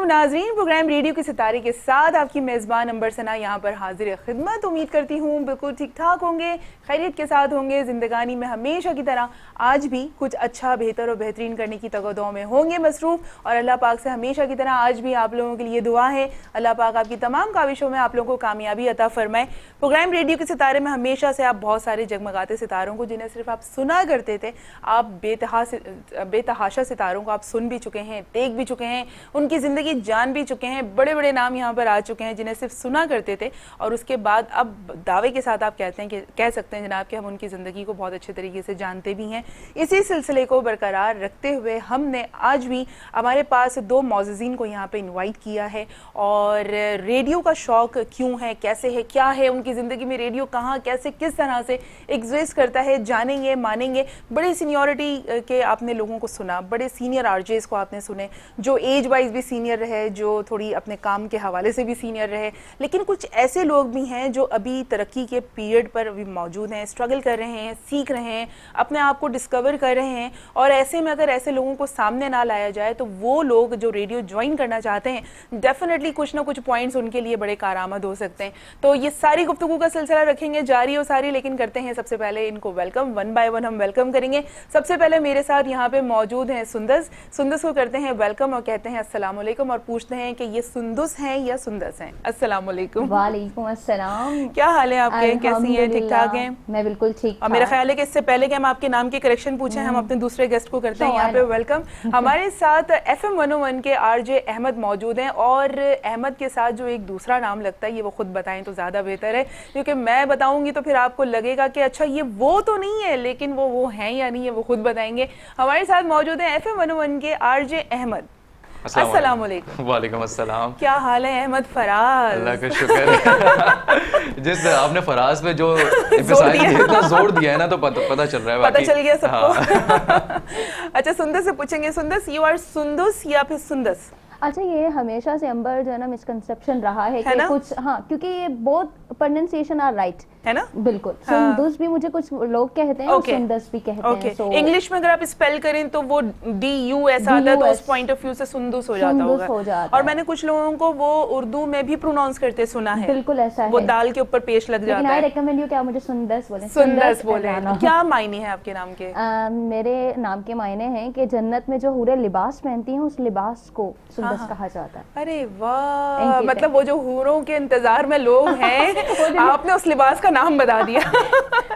नाजरीन, programme radio के सितारे के साथ आपकी मेज़बान अंबर सना यहाँ पर हाजिर खिदमत। उम्मीद करती हूँ बिल्कुल ठीक ठाक होंगे, खैरियत के साथ होंगे, ज़िंदगानी में हमेशा की तरह आज भी कुछ अच्छा, बेहतर और बेहतरीन करने की तगदो में होंगे मसरूफ़। और अल्लाह पाक से हमेशा की तरह आज भी आप लोगों के लिए दुआ है, अल्लाह पाक आपकी तमाम काविशों में आप लोगों को कामयाबी अता फरमाए। प्रोग्राम रेडियो के सितारे में हमेशा से आप बहुत सारे जगमगाते सितारों को, जिन्हें सिर्फ आप सुना करते थे, आप बेतहाशा सितारों को आप सुन भी चुके हैं, देख भी चुके हैं, उनकी ज़िंदगी जान भी चुके हैं। बड़े बड़े नाम यहाँ पर आ चुके हैं जिन्हें सिर्फ सुना करते थे और उसके बाद अब दावे के साथ आप कहते हैं कि कह सकते हैं जनाब कि हम उनकी ज़िंदगी को बहुत अच्छे तरीके से जानते भी हैं। इसी सिलसिले को बरकरार रखते हुए हमने आज भी हमारे पास दो मौज़ज़ीन को यहाँ पे इनवाइट किया है और रेडियो का शौक़ क्यों है, कैसे है, क्या है उनकी ज़िंदगी में, रेडियो कहाँ, कैसे, किस तरह से एग्जिस्ट करता है, जानेंगे, मानेंगे। बड़े सीनियरिटी के आपने लोगों को सुना, बड़े सीनियर आरजेस को आपने सुने, जो एज वाइज भी सीनियर रहे, जो थोड़ी अपने काम के हवाले से भी सीनियर रहे, लेकिन कुछ ऐसे लोग भी हैं जो अभी तरक्की के पीरियड पर अभी मौजूद हैं, स्ट्रगल कर रहे हैं, सीख रहे हैं, अपने आप को डिस्कवर कर रहे हैं। और ऐसे में अगर ऐसे लोगों को सामने ना लाया जाए तो वो लोग जो रेडियो ज्वाइन करना चाहते हैं, डेफिनेटली कुछ ना कुछ पॉइंट्स उनके लिए बड़े कारआमद हो सकते हैं। तो ये सारी गुफ्तगू का सिलसिला रखेंगे जारी और सारी, लेकिन करते हैं सबसे पहले इनको वेलकम, वन बाय वन हम वेलकम करेंगे। सबसे पहले मेरे साथ यहाँ पे मौजूद हैं सुंदस को करते हैं वेलकम और कहते हैं अस्सलाम वालेकुम और पूछते हैं कि ये सुंदस हैं या सुंदस हैं। अस्सलाम वालेकुम। वालेकुम अस्सलाम। क्या हाल है आपके, कैसी हैं, ठीक ठाक हैं? मैं बिल्कुल ठीक। और मेरा ख्याल है कि इससे पहले कि हम आपके नाम के करेक्शन पूछें, हम अपने दूसरे गेस्ट को करते हैं यहाँ पे वेलकम। हमारे साथ FM 101 के RJ अहमद मौजूद हैं और अहमद के साथ जो एक दूसरा नाम लगता है ये वो खुद बताएं तो ज़्यादा बेहतर है, क्योंकि मैं बताऊंगी तो फिर आपको लगेगा कि अच्छा ये वो तो नहीं है, लेकिन वो हैं या नहीं है वो खुद बताएंगे। हमारे साथ मौजूद हैं FM 101 के RJ अहमद। अस्सलाम वालेकुम। वालेकुम अस्सलाम। क्या हाल है अहमद? फराज, अल्लाह का शुक्र है। जिस आपने फराज पे जो इतना जोर दिया है ना, तो पता चल रहा है, पता चल गया सबको। हाँ। अच्छा, सुंदस से पूछेंगे, सुंदस यू आर सुंदस या फिर सुंदस? अच्छा, ये हमेशा से अंबर जो है ना मिसकंसेप्शन रहा है कि कुछ, हाँ, क्योंकि ये बहुत प्रोनाउंसिएशन आर राइट है ना, बिल्कुल। सुंदस भी मुझे कुछ लोग कहते हैं और सुंदस भी कहते हैं। So, इंग्लिश में अगर आप स्पेल करें तो वो DU ऐसा आता है, तो उस पॉइंट ऑफ व्यू से सुंदस हो जाता होगा। और मैंने कुछ लोगों को वो उर्दू में भी प्रोनाउंस करते सुना है, बिल्कुल ऐसा है, वो दाल के ऊपर पेश लग जाता है। आई रिकमेंड यू कि आप मुझे सुंदस बोलें। सुंदस बोले। क्या मायने हैं आपके नाम के? मेरे नाम के मायने हैं कि जन्नत में जो हूरें लिबास पहनती हैं उस लिबास को सुंदस कहा जाता है। अरे वाह, मतलब वो जो हूरों के इंतजार में लोग हैं आपने उस लिबास का नाम बता दिया।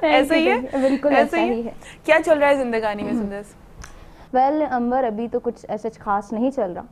ऐसा ही है, बिल्कुल ऐसा ही है। क्या चल रहा है जिंदगानी में सुंदस? वेल अंबर, अभी तो कुछ ऐसा खास नहीं चल रहा,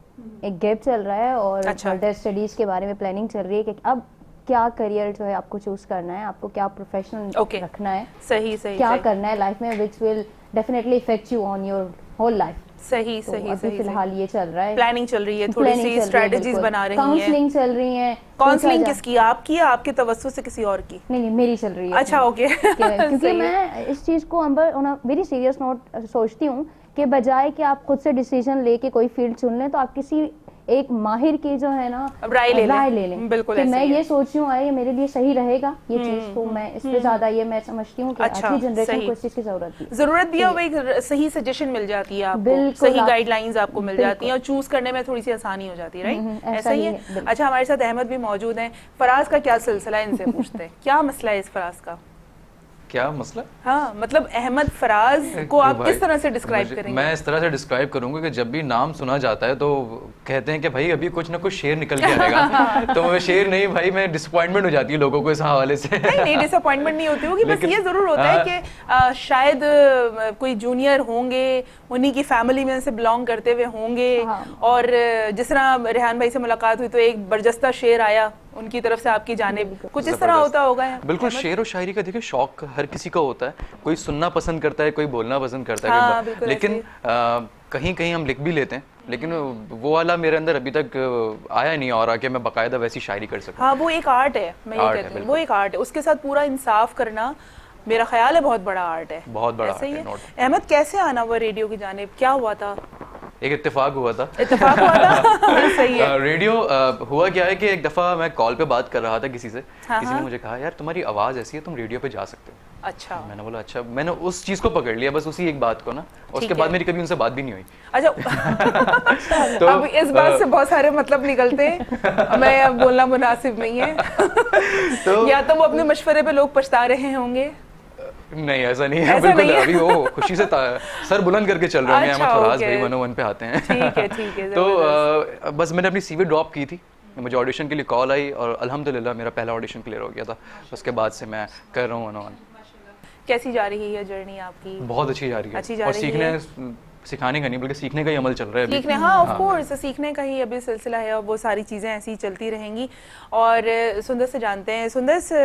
एक गैप चल रहा है और फर्दर स्टडीज के बारे में प्लानिंग चल रही है कि अब क्या करियर जो है आपको चूज करना है, आपको क्या प्रोफेशन रखना है, सही क्या करना है लाइफ में, which will definitely effect you on your whole life. सही फिलहाल ये चल रहा है, प्लानिंग चल रही है, थोड़ी सी स्ट्रेटजीज बना रही हैं, काउंसलिंग चल रही है। काउंसलिंग किसकी, आपकी या आपके तवज्जुह से किसी और की? नहीं, मेरी चल रही है। अच्छा, ओके। क्योंकि मैं इस चीज को अंबर वेरी सीरियस नोट सोचती हूँ कि बजाय कि आप खुद से डिसीजन लेके कोई फील्ड चुन लें, तो आप किसी एक माहिर की जो है ना राय ले लें। बिल्कुल, कि मैं ये सोच रही हूँ ये मेरे लिए सही रहेगा, ये चीज तो मैं इस पे ज्यादा ये मैं समझती हूँ कि आज की जनरेशन को इस चीज की जरूरत भी है, एक सही सजेशन मिल जाती है आपको, सही गाइडलाइंस आपको मिल जाती हैं और चूज करने में थोड़ी सी आसानी हो जाती है, राइट? ऐसा ही है। अच्छा, हमारे साथ अहमद भी मौजूद हैं। फराज का क्या सिलसिला है, इनसे पूछते हैं क्या मसला है इस फराज का? क्या मसला? हाँ, मतलब अहमद फराज को आप किस तरह से डिस्क्राइब करेंगे? मैं इस तरह से डिस्क्राइब करूंगा कि जब भी नाम सुना जाता है तो कहते हैं कि भाई अभी कुछ ना कुछ शेर निकल के आएगा। तो मैं शेर नहीं भाई, मैं डिसअपॉइंटमेंट हो जाती है लोगों को इस हवाले से। नहीं डिसअपॉइंटमेंट नहीं होती होगी, बस ये जरूर होता है कि शायद कोई जूनियर होंगे, उन्हीं की फैमिली में से बिलोंग करते हुए होंगे, और जिस तरह रेहान भाई से मुलाकात हुई तो एक बरजस्ता शेर आया उनकी तरफ से आपकी जानिब, कुछ इस तरह होता होगा। बिल्कुल, शेर और शायरी का देखिए शौक हर किसी का होता है, कोई सुनना पसंद करता है, कोई बोलना पसंद करता है, लेकिन कहीं कहीं हम लिख भी लेते हैं, लेकिन वो वाला मेरे अंदर अभी तक आया नहीं और आके मैं बाकायदा वैसी शायरी कर सकूं। हाँ, वो एक आर्ट है, मैं ये कहती हूँ, वो एक आर्ट है, उसके साथ पूरा इंसाफ करना मेरा ख्याल है बहुत बड़ा आर्ट है, बहुत बड़ा आर्ट है। अहमद, कैसे आना हुआ रेडियो की जानिब, क्या हुआ था? एक इत्तेफाक हुआ था। सही है। रेडियो हुआ क्या है कि एक दफ़ा मैं कॉल पे बात कर रहा था किसी से, किसी ने मुझे कहा यार तुम्हारी आवाज़ ऐसी है, तुम रेडियो पे जा सकते हो। अच्छा। मैंने बोला अच्छा, मैंने उस चीज को पकड़ लिया, बस उसी एक बात को ना, उसके बाद मेरी कभी उनसे बात भी नहीं हुई। अच्छा। तो अब इस बात से बहुत सारे मतलब निकलते हैं, मैं अब बोलना मुनासिब नहीं है। तो या तो वो अपने मशवरे पे लोग पछता रहे होंगे। नहीं ऐसा नहीं है, बिल्कुल अभी वो खुशी से सर बुलंद करके चल रहे हैं। अच्छा, अहमद फराज भाई 101 पे आते हैं। ठीक है। तो बस मैंने अपनी सीवी ड्रॉप की थी, मुझे ऑडिशन के लिए कॉल आई और अल्हम्दुलिल्लाह मेरा पहला ऑडिशन क्लियर हो गया था। उसके बाद से मैं कर रहा हूँ 101। कैसी जा रही है जर्नी आपकी? बहुत अच्छी जा रही है, और सिखाने का नहीं बल्कि सीखने का ही अमल चल रहा है सीखने, हाँ ऑफ कोर्स सीखने का ही अभी सिलसिला है और वो सारी चीज़ें ऐसी चलती रहेंगी। और सुंदर से जानते हैं, सुंदर से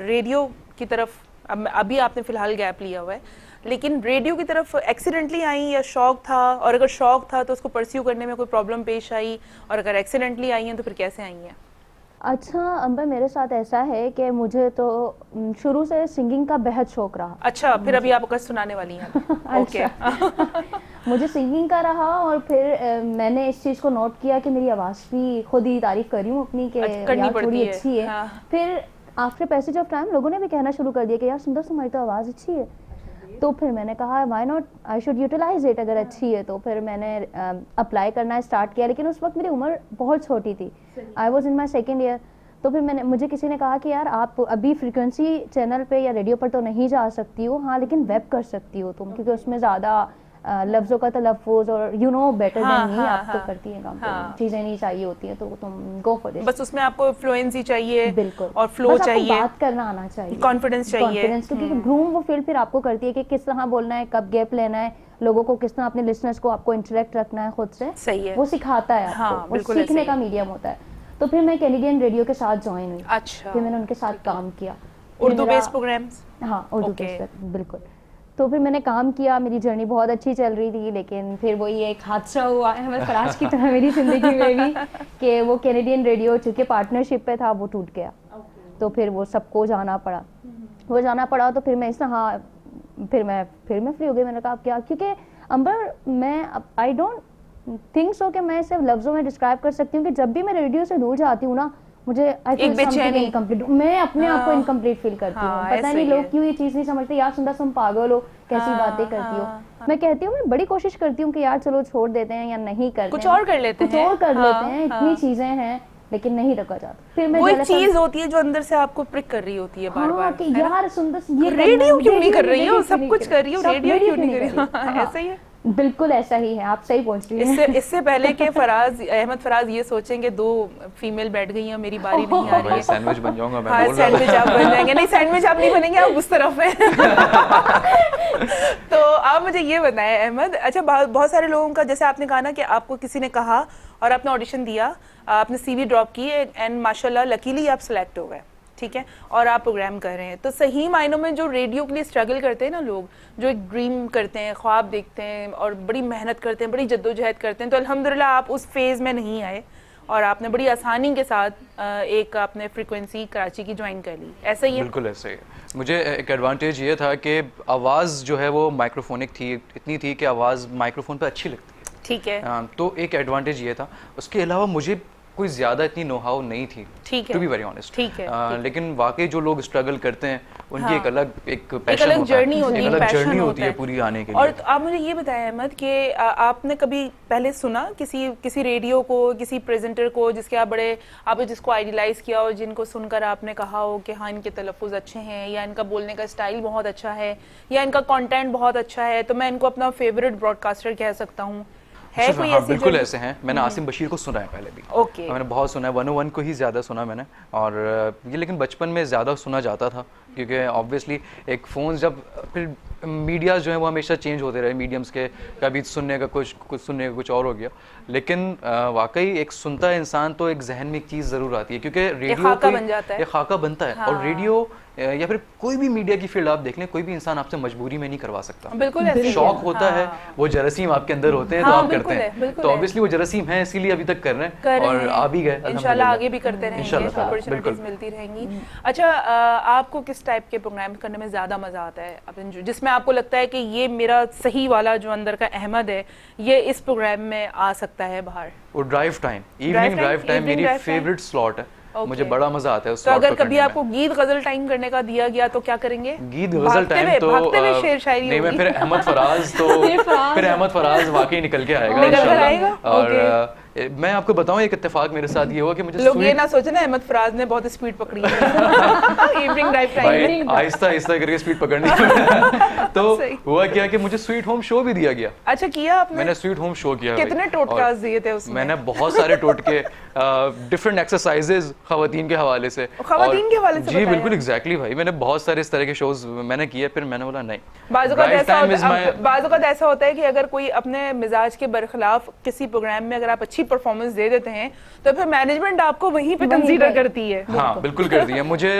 रेडियो की तरफ अभी आपने फिलहाल गैप लिया हुआ है, लेकिन रेडियो की तरफ एक्सीडेंटली आई या शौक था? और अगर शौक था तो उसको परस्यू करने में कोई प्रॉब्लम पेश आई, और अगर एक्सीडेंटली आई हैं तो फिर कैसे आई हैं? अच्छा अंबर, मेरे साथ ऐसा है कि मुझे तो शुरू से सिंगिंग का बेहद शौक रहा। अच्छा, फिर अभी आप सुनाने वाली हैं। ओके। मुझे सिंगिंग का रहा, और फिर मैंने इस चीज़ को नोट किया कि मेरी आवाज़ भी खुद ही तारीफ कर रही हूँ अपनी, कि यार थोड़ी अच्छी है। हाँ। फिर आफ्टर पैसेज ऑफ टाइम लोगों ने भी कहना शुरू कर दिया कि यार सुंदर तुम्हारी तो आवाज़ अच्छी है। तो फिर मैंने कहा why not, I should utilise it, अगर अच्छी है तो। फिर मैंने अप्लाई करना स्टार्ट किया, लेकिन उस वक्त मेरी उम्र बहुत छोटी थी, I was in my second year. तो फिर मुझे किसी ने कहा कि यार आप अभी फ्रीक्वेंसी चैनल पे या रेडियो पर तो नहीं जा सकती हो, हाँ लेकिन वेब कर सकती हो तुम, क्योंकि उसमें ज़्यादा लफ्ज़ों का तलफ़ुज़ और you know better than me, आप तो करती हैं काम, चीज़ें नहीं चाहिए होती हैं, तो तुम गो फॉर दिस। बस उसमें आपको फ्लुएंसी चाहिए, बिल्कुल, और फ्लो चाहिए, बात करना आना चाहिए, कॉन्फिडेंस चाहिए, क्योंकि ग्रूम वो फील्ड फिर आपको करती है कि किस तरह बोलना है, कब गैप लेना है, लोगों को किस तरह, अपने लिसनर्स को आपको इंटरेक्ट रखना है खुद से। सही है, वो सिखाता है आपको, वो सीखने का मीडियम होता है। तो फिर मैं कैनेडियन रेडियो के साथ ज्वाइन हुई। अच्छा। फिर मैंने उनके साथ काम किया, उर्दू बेस्ड प्रोग्राम्स। हाँ उर्दू बेस्ड, बिल्कुल। तो फिर मैंने काम किया, मेरी जर्नी बहुत अच्छी चल रही थी, लेकिन फिर वही एक हादसा हुआ अहमद फराज की तरह मेरी ज़िंदगी में भी, कि वो कैनेडियन रेडियो चूँकि पार्टनरशिप पे था वो टूट गया। तो फिर वो सबको जाना पड़ा, तो फिर मैं इस तरह फिर मैं फ्री हो गई। मैंने कहा क्या, क्योंकि अंबर मैं आई डोंट थिंक सो कि मैं सिर्फ लफ्ज़ों में डिस्क्राइब कर सकती हूँ कि जब भी मैं रेडियो से दूर जाती हूँ ना, मुझे आई थिंक समथिंग इनकम्प्लीट, मैं अपने आप को इनकम्प्लीट फील करती हूँ। पता नहीं लोग क्यों ये चीज़ नहीं समझते, यार सुंदर तुम पागल हो, कैसी बातें करती हो। मैं कहती हूँ, मैं बड़ी कोशिश करती हूँ कि यार चलो छोड़ देते हैं या नहीं करते, कुछ और कर लेते हैं, इतनी चीज़ें हैं, लेकिन नहीं रखा जाता। फिर मैं वो चीज होती है जो अंदर से आपको प्रिक कर रही होती है बार बार, कि यार सुंदर ये रेडियो क्यों नहीं कर रही हो, सब कुछ कर रही हो, रेडियो क्यों नहीं कर रही हो। ऐसा ही है, बिल्कुल ऐसा ही है, आप सही पहुंच रही हैं। इससे पहले कि अहमद फराज ये सोचेंगे दो फीमेल बैठ गई हैं, मेरी बारी नहीं आ रही है, सैंडविच बन जाऊंगा मैं। हाँ सैंडविच आप बन जाएंगे। नहीं सैंडविच आप नहीं बनेंगे, आप उस तरफ हैं। तो आप मुझे ये बताएं अहमद, अच्छा बहुत सारे लोगों का, जैसे आपने कहा ना कि आपको किसी ने कहा और आपने ऑडिशन दिया, आपने सीवी ड्रॉप की एंड माशाल्लाह लकीली आप सिलेक्ट हो गए, ठीक है, और आप प्रोग्राम कर रहे हैं। तो सही मायनों में जो रेडियो के लिए स्ट्रगल करते हैं ना लोग, जो एक ड्रीम करते हैं, ख्वाब देखते हैं और बड़ी मेहनत करते हैं, बड़ी जद्दोजहद करते हैं, तो अल्हम्दुलिल्लाह आप उस फेज़ में नहीं आए और आपने बड़ी आसानी के साथ एक आपने फ्रीक्वेंसी कराची की ज्वाइन कर ली, ऐसा ही है? बिल्कुल ऐसे ही। मुझे एक एडवांटेज ये था कि आवाज़ जो है वो माइक्रोफोनिक थी, इतनी थी कि आवाज़ माइक्रोफोन पर अच्छी लगती है, ठीक है। तो एक एडवांटेज ये था। उसके अलावा मुझे कोई ज़्यादा इतनी नो हाउ नहीं थी, टू बी वेरी ऑनेस्ट, ठीक है। लेकिन वाकई जो लोग स्ट्रगल करते हैं उनकी एक अलग पैशन होता है, जर्नी होती है पूरी आने के लिए। और आप मुझे ये बताएं अहमद कि आपने कभी पहले सुना किसी रेडियो को, किसी प्रेजेंटर को जिसके आप जिसको आइडियलाइज किया हो, जिनको सुनकर आपने कहा हो कि हाँ इनके तलफ़ुज़ अच्छे हैं, या इनका बोलने का स्टाइल बहुत अच्छा है, या इनका कंटेंट बहुत अच्छा है, तो मैं इनको अपना फेवरेट ब्रॉडकास्टर कह सकता हूँ? है कोई ऐसी? बिल्कुल ऐसे हैं। मैंने आसिम बशीर को सुना है पहले भी, मैंने बहुत सुना है, 101 को ही ज़्यादा सुना मैंने, और ये लेकिन बचपन में ज़्यादा सुना जाता था, क्योंकि ऑब्वियसली एक फ़ोन जब, फिर मीडिया जो है वो हमेशा चेंज होते रहे, मीडियम्स के, कभी सुनने का कुछ सुनने का कुछ और हो गया, लेकिन वाकई एक सुनता इंसान तो एक जहन में एक चीज़ ज़रूर आती है, क्योंकि रेडियो एक खाका बनता है। और रेडियो या फिर कोई भी मीडिया की फील्ड आप देख लें, कोई भी इंसान आपसे मजबूरी में नहीं करवा सकता। बिल्कुल शौक होता है, वो जरासीम आपके अंदर होते हैं, तो आप करते हैं, तो ऑब्वियसली वो जरासीम है, इसीलिए अभी तक कर रहे हैं और आ भी गए, इंशाल्लाह आगे भी करते रहेंगे, अपॉर्चुनिटीज मिलती रहेंगी। अच्छा, आपको किस टाइप के प्रोग्राम करने में ज़्यादा मज़ा आता है, जिसमें आपको लगता है कि ये मेरा सही वाला जो अंदर का अहमद है, ये इस प्रोग्राम में आ सकता है बाहर? वो drive time, evening drive time मेरी फेवरेट स्लॉट है। मुझे बड़ा मजा आता है उस तो अगर कभी आपको गीत गजल टाइम करने का दिया गया तो क्या करेंगे? गीत गजल टाइम तो शेर शायरी नहीं, मैं फिर अहमद फराज वाकई निकल के आएगा इंशाल्लाह। और मैं आपको बताऊं एक इत्तेफाक मेरे साथ ये हुआ कि मुझे लोग ये ना सोचे ना अहमद फराज ने बहुत स्पीड पकड़ी है इवनिंग ड्राइव टाइम में, आहिस्ता आहिस्ता करके स्पीड पकड़नी है। तो हुआ क्या कि मुझे स्वीट होम शो भी दिया गया। अच्छा किया आपने? मैंने स्वीट होम शो किया। कितने टोटकास दिए थे उसमें? मैंने बहुत सारे टोटके, डिफरेंट एक्सरसाइजेस खवातीन के हवाले से। खवातीन के हवाले से? जी बिल्कुल एग्जैक्टली भाई, मैंने बहुत सारे इस तरह के शोज मैंने किए। फिर मैंने बोला नहीं, बाज़ औक़ात ऐसा होता है कि अगर कोई अपने मिजाज के बरखिलाफ किसी प्रोग्राम में अगर आप अच्छी परफॉर्मेंस दे देते हैं तो फिर मैनेजमेंट आपको वहीं पे कंसीडर करती है। हाँ बिल्कुल करती है। मुझे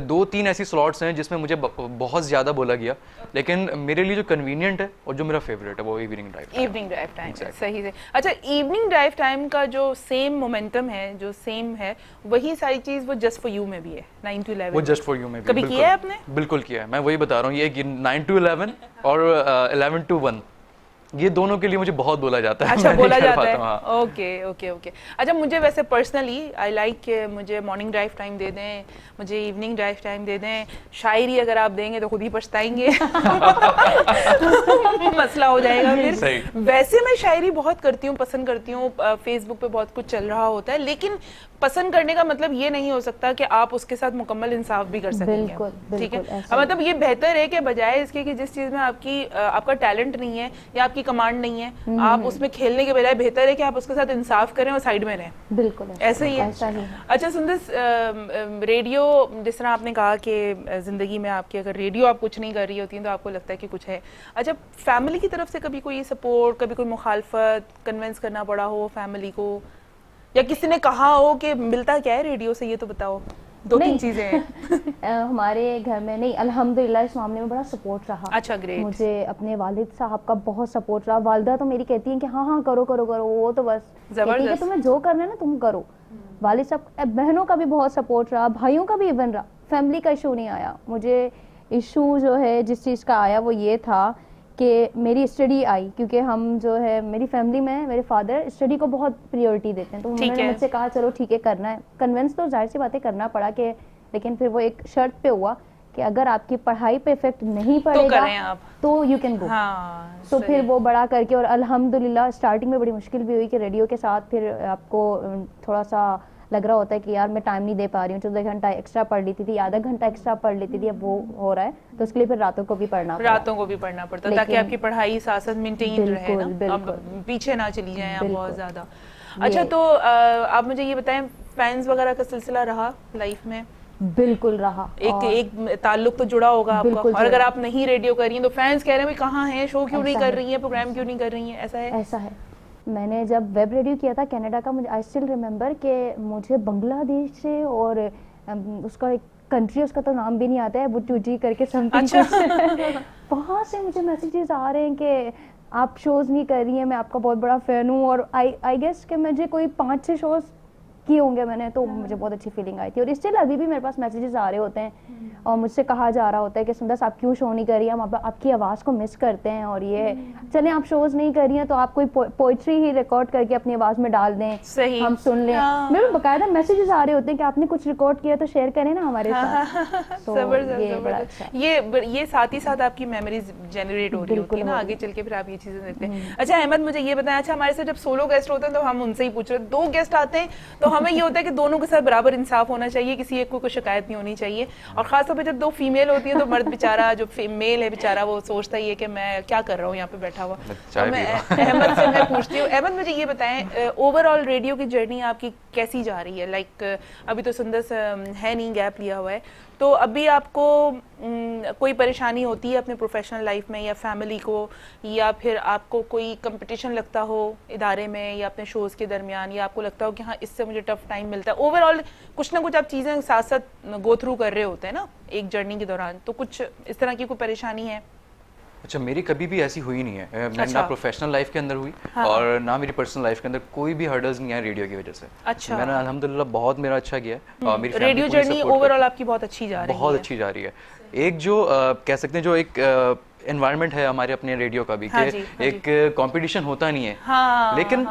2-3 ऐसी स्लॉट्स हैं जिसमें मुझे बहुत ज्यादा बोला गया, लेकिन मेरे लिए जो कन्वीनियंट है और जो मेरा फेवरेट है वो इवनिंग ड्राइव टाइम। सही से। अच्छा, इवनिंग ड्राइव टाइम का जो सेम मोमेंटम है, जो सेम है, वही सारी चीज वो जस्ट फॉर यू में भी है, 9 to 11 वो जस्ट फॉर यू में भी कभी किया है आपने? बिल्कुल किया है। मैं वही बता रहा हूँ, ये 9 to 11 और 11 to 1 ये दोनों के लिए मुझे बहुत बोला जाता है। अच्छा, बोला जाता है। ओके। अच्छा, मुझे वैसे पर्सनली आई लाइक मुझे मॉर्निंग ड्राइव टाइम दे दें, मुझे इवनिंग ड्राइव टाइम दे दें। शायरी अगर आप देंगे तो खुद ही पछताएंगे मसला हो जाएगा फिर। वैसे मैं शायरी बहुत करती हूँ, पसंद करती हूँ, फेसबुक पे बहुत कुछ चल रहा होता है, लेकिन पसंद करने का मतलब ये नहीं हो सकता कि आप उसके साथ मुकम्मल इंसाफ भी कर सकेंगे। ठीक है, मतलब ये बेहतर है कि बजाय इसके कि जिस चीज में आपका टैलेंट नहीं है या आपकी कमांड नहीं है, आप उसमें खेलने के बजाय बेहतर है कि आप उसके साथ इंसाफ करें और साइड में रहें। बिल्कुल ऐसा ही है। अच्छा सुंदर, रेडियो जिस तरह आपने कहा कि जिंदगी में आपकी अगर रेडियो आप कुछ नहीं कर रही होती तो आपको लगता है कि कुछ है। अच्छा, फैमिली की तरफ से कभी कोई सपोर्ट, कभी कोई मुखालफत, कन्विंस करना पड़ा हो फैमिली को, या किसी ने कहा हो कि मिलता क्या है रेडियो से, ये तो बताओ। 2-3 चीजें हैं हमारे घर में। नहीं, अल्हम्दुलिल्लाह इस मामले में बड़ा सपोर्ट रहा। अच्छा, ग्रेट। मुझे अपने वालिद साहब का बहुत सपोर्ट रहा। वालिदा तो मेरी कहती हैं कि हाँ करो, वो तो बस कहती है कि तुम्हें जो करना है ना तुम करो। वालिद साहब, बहनों का भी बहुत सपोर्ट रहा, भाइयों का भी इवन रहा। फैमिली का इशू नहीं आया। मुझे इशू जो है जिस चीज़ का आया वो ये था कि मेरी स्टडी आई, क्योंकि हम जो है मेरी फैमिली में मेरे फादर स्टडी को बहुत प्रायोरिटी देते हैं, तो उन्होंने मुझसे कहा चलो ठीक है करना है। कन्विंस तो जाहिर सी बातें करना पड़ा कि, लेकिन फिर वो एक शर्त पे हुआ कि अगर आपकी पढ़ाई पे इफेक्ट नहीं पड़ेगा तो यू कैन गो। तो फिर वो बड़ा करके, और अल्हम्दुलिल्लाह स्टार्टिंग में बड़ी मुश्किल भी हुई कि रेडियो के साथ फिर आपको थोड़ा सा लग रहा होता है कि यार मैं टाइम नहीं दे पा रही हूँ। 14 घंटा एक्स्ट्रा पढ़ लेती थी, आधा घंटा एक्स्ट्रा पढ़ लेती थी, अब वो हो रहा है तो उसके लिए फिर रातों को भी पढ़ना पड़ता ताकि आपकी पढ़ाई साथ साथ मेंटेन रहे ना, अब पीछे ना चली जाए आप बहुत ज्यादा। अच्छा, तो आप मुझे ये बताएं, फैंस वगैरह का सिलसिला रहा लाइफ में? बिल्कुल रहा। एक ताल्लुक तो जुड़ा होगा आपका, और अगर आप नहीं रेडियो कर रही हैं तो फैंस कह रहे हैं कहाँ हैं, शो क्यों नहीं कर रही हैं, प्रोग्राम क्यों नहीं कर रही हैं, ऐसा है? ऐसा है। मैंने जब वेब रेडियो किया था कनाडा का, मुझे आई स्टिल रिमेंबर कि मुझे बांग्लादेश से, और उसका एक कंट्री, उसका तो नाम भी नहीं आता है, बुटूजी करके समथिंग। अच्छा। वहाँ से मुझे मैसेजेस आ रहे हैं कि आप शोज़ नहीं कर रही हैं, मैं आपका बहुत बड़ा फ़ैन हूँ। और आई गेस कि मुझे कोई 5-6 शोज़ किए होंगे मैंने, तो मुझे बहुत अच्छी फीलिंग आई थी। और स्टिल अभी भी मेरे पास मैसेजेस आ रहे होते हैं और मुझसे कहा जा रहा होता है कि सुंदर आप क्यों शो नहीं कर रही हैं, हम आपकी आवाज़ को मिस करते हैं, और ये चलें आप शोज़ नहीं कर रही हैं तो आप कोई पोइट्री ही रिकॉर्ड करके अपनी आवाज़ में डाल दें, सही हम सुन लें। मेरे बकायदा मैसेजेस आ रहे होते हैं कि आपने कुछ रिकॉर्ड किया तो शेयर करें ना हमारे साथ। तो ये बड़ा अच्छा, ये साथ ही साथ आपकी मेमोरीज जनरेट हो रही होती है ना, आगे चल के फिर आप ये चीज़ें देखते हैं। अच्छा अहमद, मुझे ये बताया, अच्छा हमारे साथ जब सोलो गेस्ट होते हैं तो हम उनसे ही पूछ रहे हैं, 2 गेस्ट आते हैं तो हमें ये होता है कि दोनों के साथ बराबर इंसाफ होना चाहिए, किसी एक को कोई शिकायत नहीं होनी चाहिए। और खासतौर पे जब 2 फीमेल होती हैं तो मर्द बेचारा, जो मेल है बेचारा, वो सोचता ही है कि मैं क्या कर रहा हूँ यहाँ पे बैठा हुआ। तो मैं अहमद से मैं पूछती हूँ, अहमद मुझे ये बताएं, ओवरऑल रेडियो की जर्नी आपकी कैसी जा रही है? लाइक अभी तो सुंदर है नहीं, गैप लिया हुआ है, तो अभी आपको कोई परेशानी होती है अपने प्रोफेशनल लाइफ में या फैमिली को, या फिर आपको कोई कंपटीशन लगता हो इदारे में या अपने शोज़ के दरमियान, या आपको लगता हो कि हाँ इससे मुझे टफ टाइम मिलता है? ओवरऑल कुछ ना कुछ आप चीज़ें साथ साथ गो थ्रू कर रहे होते हैं ना एक जर्नी के दौरान, तो कुछ इस तरह की कोई परेशानी है? अच्छा, मेरी कभी भी ऐसी हुई नहीं है। मैं ना प्रोफेशनल लाइफ के अंदर हुई, हाँ, और ना मेरी पर्सनल लाइफ के अंदर कोई भी हर्डल्स नहीं है रेडियो की वजह से। अच्छा। मैंने अल्हम्दुलिल्लाह बहुत मेरा अच्छा किया है, और मेरी रेडियो जर्नी ओवरऑल आपकी बहुत अच्छी जा रही है। बहुत अच्छी जा रही है। एक जो कह सकते हैं जो एक एनवायरनमेंट है हमारे अपने रेडियो का भी, कि एक कंपटीशन होता नहीं है, लेकिन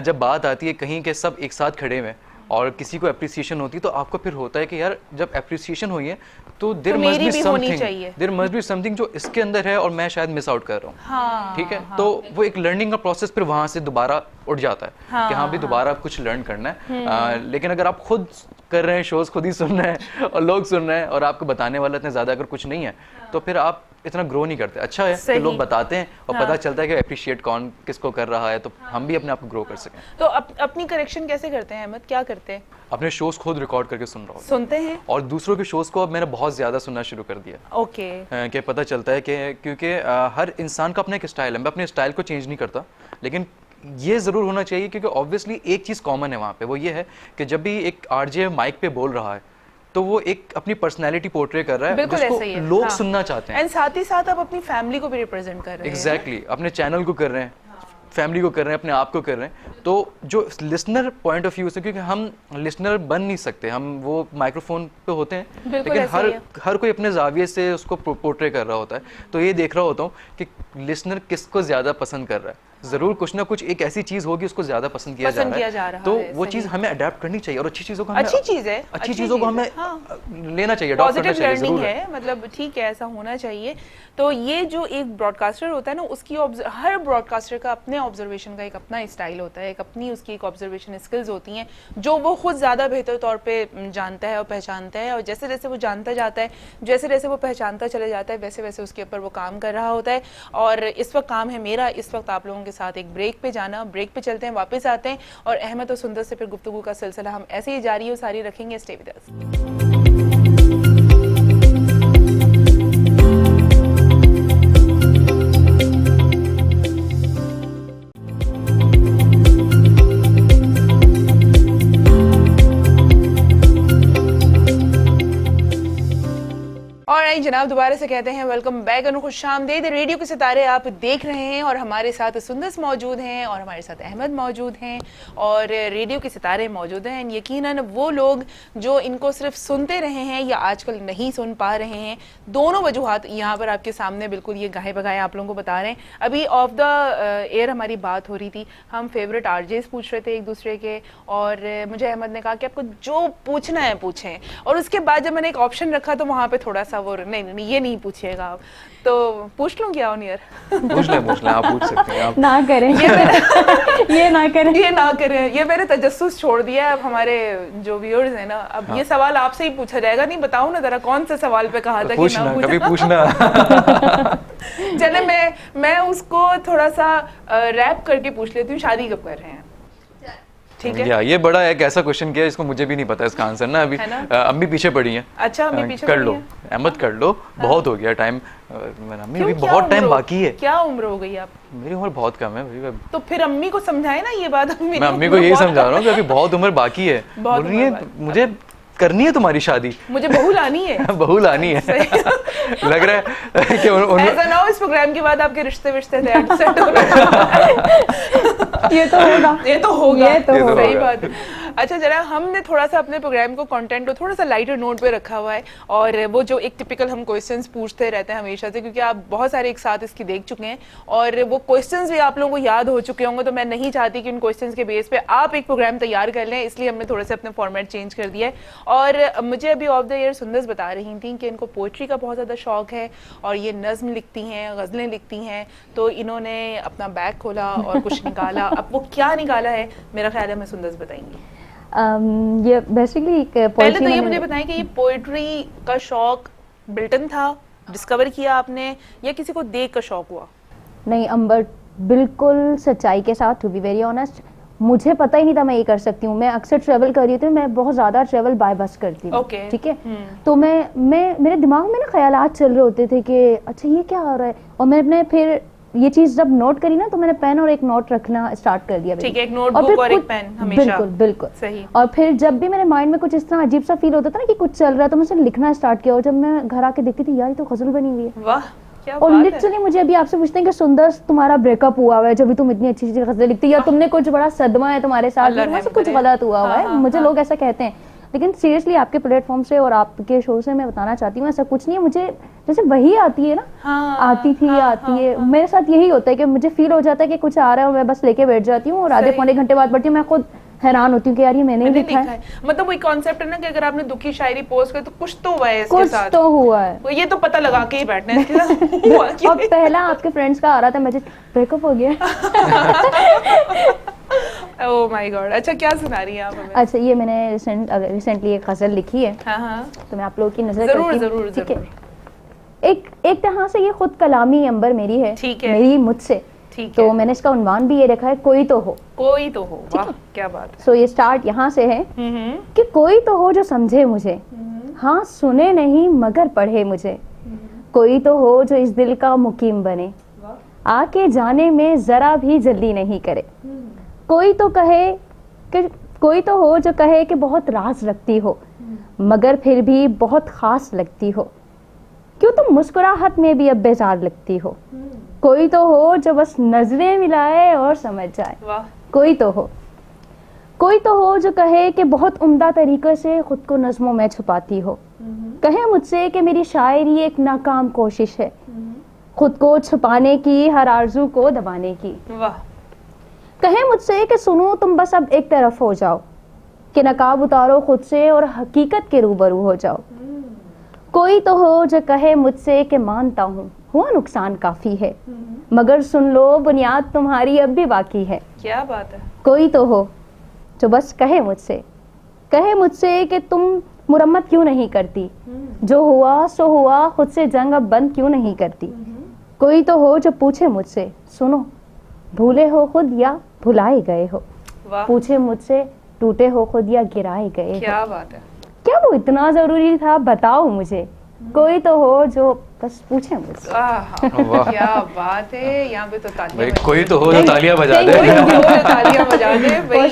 जब बात आती है कहीं के सब एक साथ खड़े हुए और किसी को अप्रिसिएशन होती है तो आपको फिर होता है कि यार जब अप्रिसिएशन हुई है तो देयर मस्ट बी समथिंग जो इसके अंदर है और मैं शायद मिस आउट कर रहा हूँ। ठीक है, तो वो एक लर्निंग का प्रोसेस फिर वहां से दोबारा उठ जाता है कि हाँ भी दोबारा कुछ लर्न करना है। लेकिन अगर आप खुद कर रहे हैं, शोज खुद ही सुन रहे हैं और लोग सुन रहे हैं और आपको बताने वाला इतना ज्यादा अगर कुछ नहीं है तो फिर आप इतना ग्रो नहीं करते। अच्छा है कि लोग बताते हैं और पता चलता है कि अप्रिशिएट कौन किसको कर रहा है, तो हम भी अपने आप को ग्रो कर सकें। तो अपनी करेक्शन कैसे करते हैं अहमद, क्या करते हैं? अपने शोज खुद रिकॉर्ड करके सुनते हैं और दूसरों के शोज को अब मैंने बहुत ज्यादा सुनना शुरू कर दिया। ओके, कि पता चलता है कि क्योंकि हर इंसान का अपना एक स्टाइल है, मैं अपने स्टाइल को चेंज नहीं करता, लेकिन ये जरूर होना चाहिए क्योंकि ऑब्वियसली एक चीज कॉमन है वहाँ पे, वो ये है कि जब भी एक आरजे माइक पे बोल रहा है तो वो एक अपनी पर्सनैलिटी पोर्ट्रे कर रहा है जिसको लोग सुनना चाहते हैं। एंड साथ ही साथ आप अपनी फैमिली को भी रिप्रेजेंट कर रहे हैं। एग्जैक्टली, अपने चैनल को कर रहे हैं, फैमिली को कर रहे हैं, अपने आप को कर रहे हैं। तो जो लिसनर पॉइंट ऑफ व्यू से, क्योंकि हम लिसनर बन नहीं सकते, हम वो माइक्रोफोन पे होते हैं, लेकिन हर कोई अपने जाविये से उसको पोर्ट्रे कर रहा होता है। तो ये देख रहा होता हूँ कि लिसनर किसको ज्यादा पसंद कर रहा है। जरूर कुछ ना कुछ एक ऐसी चीज होगी उसको ज्यादा पसंद किया जा रहा है, तो वो चीज हमें अडेप्ट करनी चाहिए और अच्छी चीजों को हमें अच्छी चीजों को हमें लेना चाहिए, पॉजिटिव लर्निंग है, मतलब ठीक है, ऐसा होना चाहिए। तो ये जो एक ब्रॉडकास्टर होता है ना, उसकी हर ब्रॉडकास्टर का अपने ऑब्जर्वेशन का एक अपना स्टाइल होता है, एक अपनी उसकी एक ऑब्जर्वेशन स्किल्स होती हैं जो वो खुद ज़्यादा बेहतर तौर पे जानता है और पहचानता है, और जैसे जैसे वो जानता जाता है, जैसे जैसे वो पहचानता चले जाता है, वैसे वैसे उसके ऊपर वो काम कर रहा होता है। और इस वक्त काम है मेरा, इस वक्त आप लोगों के साथ एक ब्रेक पे जाना। ब्रेक पे चलते हैं, वापस आते हैं और अहमद और सुंदर से फिर गुफ्तगू का सिलसिला हम ऐसे ही जारी और सारी रखेंगे। Stay with us. जनाब दोबारा से कहते हैं वेलकम बैक, खुशामदीद। रेडियो के सितारे आप देख रहे हैं और हमारे साथ सुंदस मौजूद हैं और हमारे साथ अहमद मौजूद हैं और रेडियो के सितारे मौजूद हैं। यकीनन वो लोग जो इनको सिर्फ सुनते रहे हैं या आजकल नहीं सुन पा रहे हैं, दोनों वजूहात यहाँ पर आपके सामने बिल्कुल ये गाहे बगाए आप लोगों को बता रहे हैं। अभी ऑफ द एयर हमारी बात हो रही थी, हम फेवरेट आरजेस पूछ रहे थे एक दूसरे के, और मुझे अहमद ने कहा कि आपको जो पूछना है पूछें, और उसके बाद जब मैंने एक ऑप्शन रखा तो वहाँ पे थोड़ा सा वो नहीं ये नहीं पूछिएगा आप, तो पूछ लूं क्या ऑन ईयर? पूछ लें, आप पूछ सकते हैं। आप ना करें ये ना करें, ये मैंने तजस्सुस छोड़ दिया है। अब हमारे जो व्यूअर्स हैं ना, अब ये सवाल आपसे ही पूछा जाएगा। नहीं बताऊं ना जरा कौन से सवाल पे कहा था कि ना कभी पूछना। चले मैं उसको थोड़ा सा रैप करके पूछ लेती हूँ, शादी कब कर रहे हैं? ठीक है, ये बड़ा एक ऐसा क्वेश्चन किया इसको मुझे भी नहीं पता इसका आंसर ना। अभी अम्मी पीछे पड़ी हैं। अच्छा, अम्मी पीछे कर लो अहमद, कर लो, बहुत हो गया टाइम। अम्मी अभी बहुत टाइम बाकी है। क्या उम्र हो गई आप? मेरी उम्र बहुत कम है भाई। तो फिर अम्मी को समझाए ना ये बात। मैं अम्मी को यही समझा रहा हूँ कि अभी बहुत उम्र बाकी है। बोल रही है मुझे करनी है तुम्हारी शादी, मुझे बहू लानी है। बहू लानी है। लग रहा है कि ऐसा ना हो इस प्रोग्राम के बाद आपके रिश्ते सेट हो ये तो होगा सही बात है। अच्छा जरा हमने थोड़ा सा अपने प्रोग्राम को कंटेंट को थोड़ा सा लाइटर नोट पे रखा हुआ है, और वो जो एक टिपिकल हम क्वेश्चंस पूछते रहते हैं हमेशा से, क्योंकि आप बहुत सारे एक साथ इसकी देख चुके हैं और वो क्वेश्चंस भी आप लोगों को याद हो चुके होंगे। तो मैं नहीं चाहती कि उन क्वेश्चंस के बेस पे आप एक प्रोग्राम तैयार कर लें, इसलिए हमने थोड़ा सा अपना फॉर्मेट चेंज कर दिया है। और मुझे अभी ऑफ द ईयर सुंदस बता रही थी कि इनको पोइट्री का बहुत ज़्यादा शौक है और ये नज़्म लिखती हैं, गज़लें लिखती हैं। तो इन्होंने अपना बैग खोला और कुछ निकाला। अब वो क्या निकाला है मेरा ख्याल है मैं सुंदस बताएंगी। ये बेसिकली पहले तो ये मुझे बताएं कि ये पोइट्री का शौक बिल्टन था, डिस्कवर किया आपने, या किसी को देख कर शौक हुआ? नहीं अंबर, बिल्कुल सच्चाई के साथ, टू बी वेरी ऑनेस्ट, मुझे पता ही नहीं था मैं ये कर सकती हूँ। मैं अक्सर ट्रेवल कर रही थी, मैं बहुत ज़्यादा ट्रेवल बाय बस करती हूँ। ठीक है, तो मैं मेरे दिमाग में ना ख्यालात चल रहे होते थे कि अच्छा ये क्या हो रहा है, और मैंने फिर ये चीज जब नोट करी ना तो मैंने पेन और एक नोट रखना स्टार्ट कर दिया। ठीक है, एक नोटबुक और एक पेन हमेशा। बिल्कुल सही। और फिर जब भी मेरे माइंड में कुछ इस तरह अजीब सा फील होता था ना कि कुछ चल रहा है, तो मैं उसे लिखना स्टार्ट किया। और जब मैं घर आके देखती थी यार ये तो गजल बनी हुई है। वाह क्या और लिटरली मुझे अभी आपसे पूछते हैं कि सुंदर तुम्हारा ब्रेकअप हुआ है जब भी तुम इतनी अच्छी अच्छी गजल लिखती, या तुमने कुछ बड़ा सदमा है तुम्हारे साथ, कुछ गलत हुआ है, मुझे लोग ऐसा कहते हैं। लेकिन सीरियसली आपके प्लेटफॉर्म से और आपके शो से मैं बताना चाहती हूँ ऐसा कुछ नहीं है। मुझे जैसे वही आती है ना, आती है, मेरे साथ यही होता है कि मुझे फील हो जाता है कि कुछ आ रहा है और मैं बस लेके बैठ जाती हूँ और आधे पौने घंटे बाद पढ़ती हूँ। मैं खुद हैरान होती हूँ कि यार ये मैंने लिखा है। मतलब वही कॉन्सेप्ट है ना कि अगर आपने दुखी शायरी पोस्ट कर तो कुछ तो हुआ है इसके कुछ साथ, तो हुआ है, ये तो पता लगा के ही बैठना है इसके साथ हुआ क्या और पहला आपके फ्रेंड्स का आ रहा था मैसेज, ब्रेकअप हो गया। Oh my God. अच्छा क्या सुना रही हैं आप हमें? अच्छा ये मैंने रिसेंटली एक गजल लिखी है, हाँ तो मैं आप लोगों की नजर जरूर करती हूँ, जरूर ठीक है? जरूर। एक तरह से ये खुद कलामी अंबर मेरी है, ठीक है, मेरी मुझसे, ठीक तो है। मैंने इसका उन्वान भी ये रखा है, कोई तो हो। कोई तो हो, वाह क्या बात है। सो ये स्टार्ट यहाँ से है कि कोई तो हो जो समझे मुझे, हाँ सुने नहीं मगर पढ़े मुझे, कोई तो हो जो इस दिल का मुकीम बने, आके जाने में जरा भी जल्दी नहीं करे, कोई तो कहे कि कोई तो हो जो कहे कि बहुत राज रखती हो, मगर फिर भी बहुत खास लगती हो, क्यों तुम मुस्कुराहट में भी अब बेजार लगती हो, कोई तो हो जो बस नजरें मिलाए और समझ जाए, वाह। कोई तो हो जो कहे कि बहुत उम्दा तरीके से खुद को नज़्मों में छुपाती हो, कहे मुझसे कि मेरी शायरी एक नाकाम कोशिश है, खुद को छुपाने की, हर आरज़ू को दबाने की, वाह। कहे मुझसे कि सुनो तुम बस अब एक तरफ हो जाओ, कि नकाब उतारो खुद से और हकीकत के रूबरू हो जाओ, कोई तो हो जो कहे मुझसे कि मानता हूँ हुआ नुकसान काफी है, मगर सुन लो बुनियाद तुम्हारी अब भी बाकी है, क्या बात है। कोई तो हो जो बस कहे मुझसे कि तुम मुरम्मत क्यों नहीं करती, जो हुआ सो हुआ, खुद से जंग अब बंद क्यों नहीं करती, कोई तो हो जो पूछे मुझसे सुनो भूले हो खुद या भुलाए गए हो, वाह। पूछे मुझसे टूटे हो खुद या गिराए गए हो, क्या बात है। क्या वो इतना जरूरी था बताओ मुझे, कोई तो हो जो बस पूछे मुझसे। क्या बात है। यहाँ पे तो तालियां, कोई तो हो जो तालियां बजा दे, तालियां बजा दे भाई।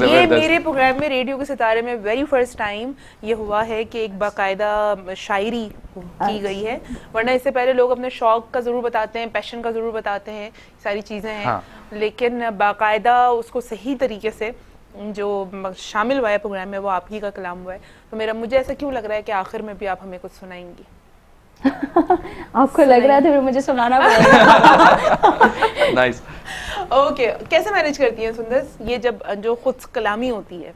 ये मेरे प्रोग्राम में रेडियो के सितारे में वेरी फर्स्ट टाइम ये हुआ है कि एक बाकायदा शायरी की गई है, वरना इससे पहले लोग अपने शौक का जरूर बताते हैं, पैशन का जरूर बताते हैं, सारी चीजें हैं, हाँ। लेकिन बाकायदा उसको सही तरीके से जो शामिल हुआ है प्रोग्राम में वो आप ही का कलाम हुआ है। तो मुझे ऐसा क्यों लग रहा है कि आखिर में भी आप हमें कुछ सुनाएंगी? आपको लग रहा है तो फिर मुझे सुनाना पड़ेगा। नाइस। ओके, कैसे मैनेज करती हैं सुंदर ये जब जो खुद कलामी होती है?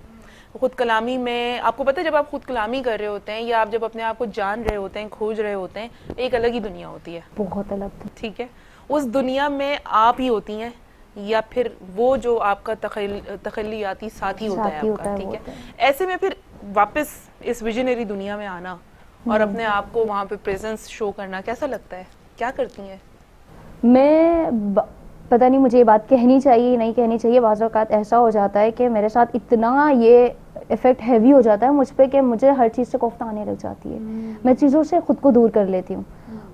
खुद कलामी में आपको पता है जब आप खुद कलामी कर रहे होते हैं या आप जब अपने आप को जान रहे होते हैं, खोज रहे होते हैं, एक अलग ही दुनिया होती है, बहुत अलग। ठीक है, उस दुनिया में आप ही होती हैं या फिर वो जो आपका तखल्लियाती साथी होता है आपका, ठीक है? ऐसे में फिर वापस इस विजनरी दुनिया में आना और अपने आप को वहाँ पे प्रेजेंस शो करना कैसा लगता है? क्या करती हैं? पता नहीं मुझे ये बात कहनी चाहिए नहीं कहनी चाहिए, बाज़ औक़ात ऐसा हो जाता है कि मेरे साथ इतना ये इफ़ेक्ट हैवी हो जाता है मुझ पे कि मुझे हर चीज़ से कोफ्ता आने लग जाती है, मैं चीज़ों से खुद को दूर कर लेती हूँ,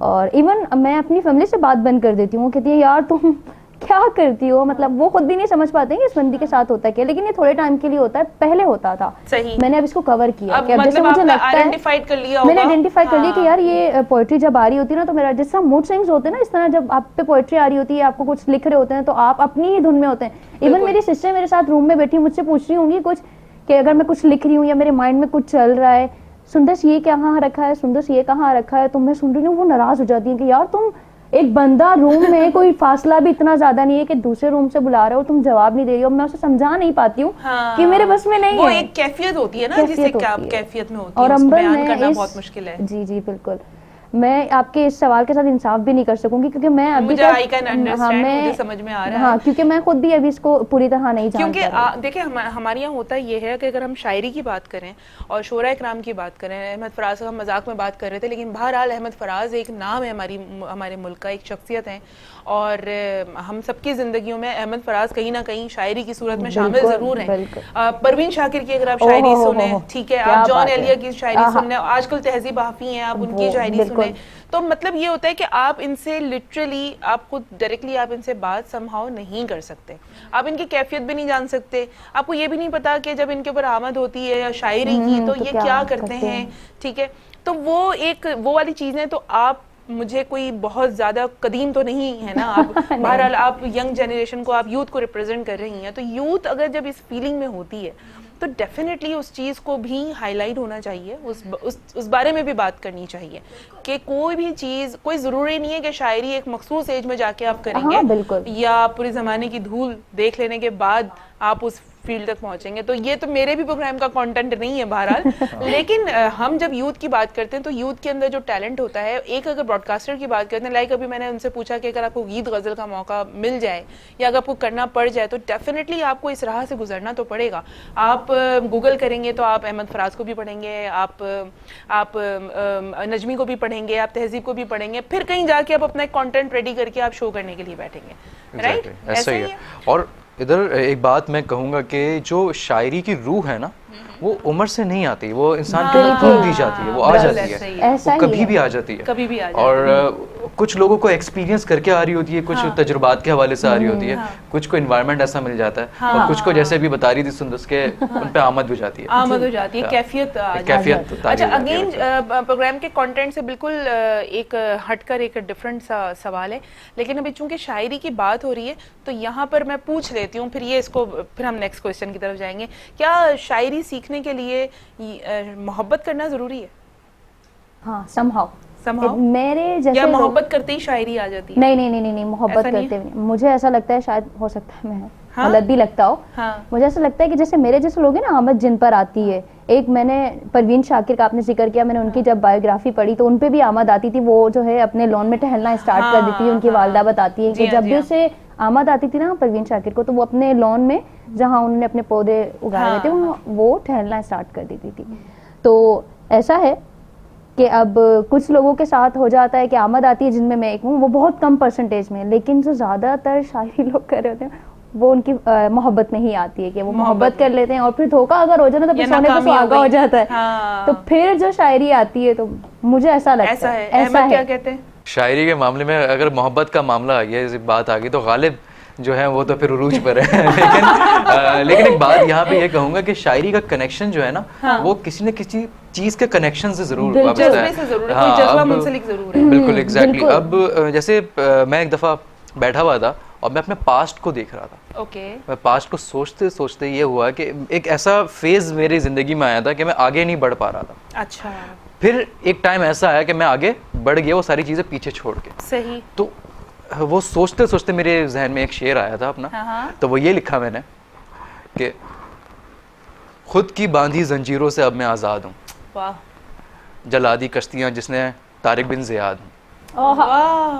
और इवन मैं अपनी फैमिली से बात बंद कर देती हूँ, कहती है यार तुम क्या करती हो, मतलब वो खुद भी नहीं समझ पाते हैं कि इस बंदी के साथ होता क्या, लेकिन ये थोड़े टाइम के लिए होता है, पहले होता था। सही। मैंने अब इसको कवर किया अब कि अब जैसे मुझे लगता है मैंने आइडेंटिफाई कर लिया कि यार ये पोएट्री जब आ रही होती है ना, तो मेरा जिस तरह मूड स्विंग्स होते हैं ना, इस तरह जब आप पे पोएट्री आ रही होती है, आपको कुछ लिख रहे होते हैं तो आप अपनी ही धुन में होते हैं। इवन मेरी सिस्टर मेरे साथ रूम में बैठी मुझसे पूछ रही होंगी कुछ कि अगर मैं कुछ लिख रही हूँ या मेरे माइंड में कुछ चल रहा है, सुंदर ये कहाँ रखा है, सुंदर ये कहाँ रखा है, तो मैं सुन रही हूँ, वो नाराज हो जाती है कि यार तुम एक बंदा रूम में कोई फासला भी इतना ज्यादा नहीं है कि दूसरे रूम से बुला रहे हो, तुम जवाब नहीं दे रही हो, मैं उसे समझा नहीं पाती हूँ कि मेरे बस में नहीं है। वो एक कैफियत होती है ना, जिसे कैफियत में होती है, और उसको बयान करना बहुत मुश्किल है। जी जी बिल्कुल, मैं आपके इस सवाल के साथ इंसाफ भी नहीं कर सकूंगी क्योंकि मैं अभी मुझे मुझे समझ में आ रहा है। हाँ, क्योंकि मैं खुद भी अभी इसको पूरी तरह नहीं जानती। क्योंकि देखिए हमारे यहाँ होता ये है कि अगर हम शायरी की बात करें और शोरा इकराम की बात करें, अहमद फराज का हम मजाक में बात कर रहे थे, लेकिन बहरहाल अहमद फराज एक नाम है हमारे मुल्क का, एक शख्सियत है, और हम सबकी जिंदगियों में अहमद फराज कहीं ना कहीं शायरी की सूरत में शामिल जरूर है। परवीन शाकिर की अगर आप शायरी सुने, ठीक है, आप जॉन एलिया की शायरी सुने, आजकल तहजीब हाफी हैं, आप उनकी शायरी सुने, तो मतलब ये होता है कि आप इनसे लिटरली, आप खुद डायरेक्टली आप इनसे बात समहाउ नहीं कर सकते, आप इनकी कैफियत भी नहीं जान सकते, आपको ये भी नहीं पता कि जब इनके ऊपर आमद होती है या शायरी की तो ये क्या करते हैं, ठीक है? तो वो वाली चीज़ें, तो आप मुझे कोई बहुत ज़्यादा कदीम तो नहीं है ना, आप बहरहाल आप यंग जनरेशन को, आप यूथ को रिप्रेजेंट कर रही हैं, तो यूथ अगर जब इस फीलिंग में होती है तो डेफिनेटली उस चीज़ को भी हाईलाइट होना चाहिए, उस बारे में भी बात करनी चाहिए कि कोई भी चीज़, कोई ज़रूरी नहीं है कि शायरी एक मखसूस एज में जाके आप करेंगे, हाँ, बिल्कुल, या पूरे ज़माने की धूल देख लेने के बाद आप उस फील्ड तक पहुंचेंगे। तो ये तो मेरे भी प्रोग्राम का कंटेंट नहीं है बहरहाल, लेकिन हम जब यूथ की बात करते हैं तो यूथ के अंदर जो टैलेंट होता है, एक अगर ब्रॉडकास्टर की बात करते हैं, लाइक अभी मैंने उनसे पूछा कि अगर आपको गीत गज़ल का मौका मिल जाए या अगर आपको करना पड़ जाए तो डेफिनेटली आपको इस राह से गुजरना तो पड़ेगा। आप गूगल करेंगे तो आप अहमद फराज को भी पढ़ेंगे, आप नजमी को भी पढ़ेंगे, आप तहजीब को भी पढ़ेंगे, फिर कहीं जाके आप अपना कंटेंट रेडी करके आप शो करने के लिए बैठेंगे, राइट? ऐसा ही है। और इधर एक बात मैं कहूँगा कि जो शायरी की रूह है ना, वो उम्र से नहीं आती, वो इंसान के अंदर खुद दी जाती है, वो आ जाती है, वो कभी भी आ जाती है, कभी भी आ जाती है। और कुछ लोगों को एक्सपीरियंस करके आ रही होती है, कुछ तजुर्बात के हवाले से आ रही होती है, कुछ को एनवायरनमेंट ऐसा मिल जाता है, और कुछ को जैसे भी बता रही थी सुंदस के उन पे आमद हो जाती है, आमद हो जाती है, कैफियत। अच्छा, अगेन प्रोग्राम के कंटेंट से बिल्कुल एक हटकर एक डिफरेंट सा सवाल है, लेकिन अभी चूंकि शायरी की बात हो रही है तो यहाँ पर मैं पूछ लेती हूँ, फिर हम नेक्स्ट क्वेश्चन की तरफ जाएंगे। क्या शायरी सीखने के लिए मोहब्बत करना जरूरी है? हाँ, somehow मेरे जैसे, या मोहब्बत करते ही शायरी आ जाती है? नहीं, मोहब्बत करते हुए मुझे ऐसा लगता है, शायद हो सकता है मैं गलत भी लगता हो, मुझे ऐसा लगता है कि जैसे मेरे जैसे लोग हैं ना, आमद जिन पर आती है, एक मैंने परवीन शाकिर का आपने जिक्र किया, मैंने उनकी जब बायोग्राफी पढ़ी तो उनपे भी आमद आती थी, वो जो है अपने लॉन में टहलना स्टार्ट कर देती है, उनकी वालदा बताती है कि जब भी उसे आमद आती थी ना परवीन शाकिर को, तो वो अपने लॉन में जहाँ उन्होंने अपने पौधे उगाए हुए थे वो टहलना स्टार्ट कर देती थी। तो ऐसा है कि अब कुछ लोगों के साथ हो जाता है कि आमद आती है, जिनमें मैं एक हूँ, वो बहुत कम परसेंटेज में, लेकिन जो ज़्यादातर शायरी लोग कर रहे होते हैं वो उनकी मोहब्बत नहीं आती है कि वो मोहब्बत कर लेते हैं और फिर धोखा अगर हो जाए ना तो फिर सोने पे सुहागा हो जाता है। तो फिर जो शायरी आती है तो मुझे ऐसा लगता है। ऐसा है। क्या कहते हैं शायरी के मामले में? अगर मोहब्बत का मामला ये बात आ गई तो गालिब जो है वो तो फिर उरूज पर है लेकिन एक बात यहाँ पे ये कहूँगा कि शायरी का कनेक्शन जो है ना, वो किसी न किसी चीज के कनेक्शन से जरूर वाबस्ता है। बिल्कुल एग्जैक्टली। अब जैसे मैं एक दफा बैठा हुआ था और मैं अपने पास्ट को देख रहा था। मैं पास्ट को सोचते सोचते ये हुआ कि एक ऐसा फेज मेरी जिंदगी में आया था कि मैं आगे नहीं बढ़ पा रहा था। अच्छा। फिर एक टाइम ऐसा आया कि मैं आगे बढ़ गया, वो सारी चीजें पीछे छोड़ के। सही। तो वो सोचते सोचते मेरे जहन में एक शेर आया था अपना, तो वो ये लिखा मैंने कि खुद की बांधी जंजीरों से अब मैं आज़ाद हूँ, जला दी कश्तियाँ जिसने तारिक बिन ज़ियाद हूँ।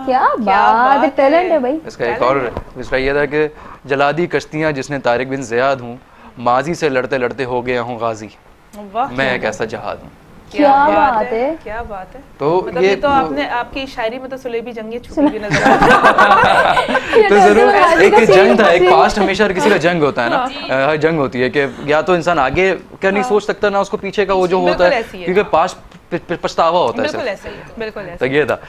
क्या बात है, टैलेंट है भाई। इसका एक और दूसरा ये था कि जला दी कश्तियाँ जिसने तारिक बिन ज़ियाद हूँ, माजी से लड़ते लड़ते हो गया हूँ गाजी, मैं एक ऐसा जहाद हूँ। क्या बात है, क्या बात है। तो मतलब ये तो आपने आपकी शायरी में तो सुलेबी जंगें छुपी भी नजर आती तो जरूर एक जंग था, एक पास्ट हमेशा हर किसी का जंग होता है ना, जंग होती है कि या तो इंसान आगे क्या नहीं सोच सकता ना, उसको पीछे का वो जो होता है, क्योंकि पास्ट पछतावा होता है। बिल्कुल ऐसा ही, बिल्कुल ऐसा। तो ये था।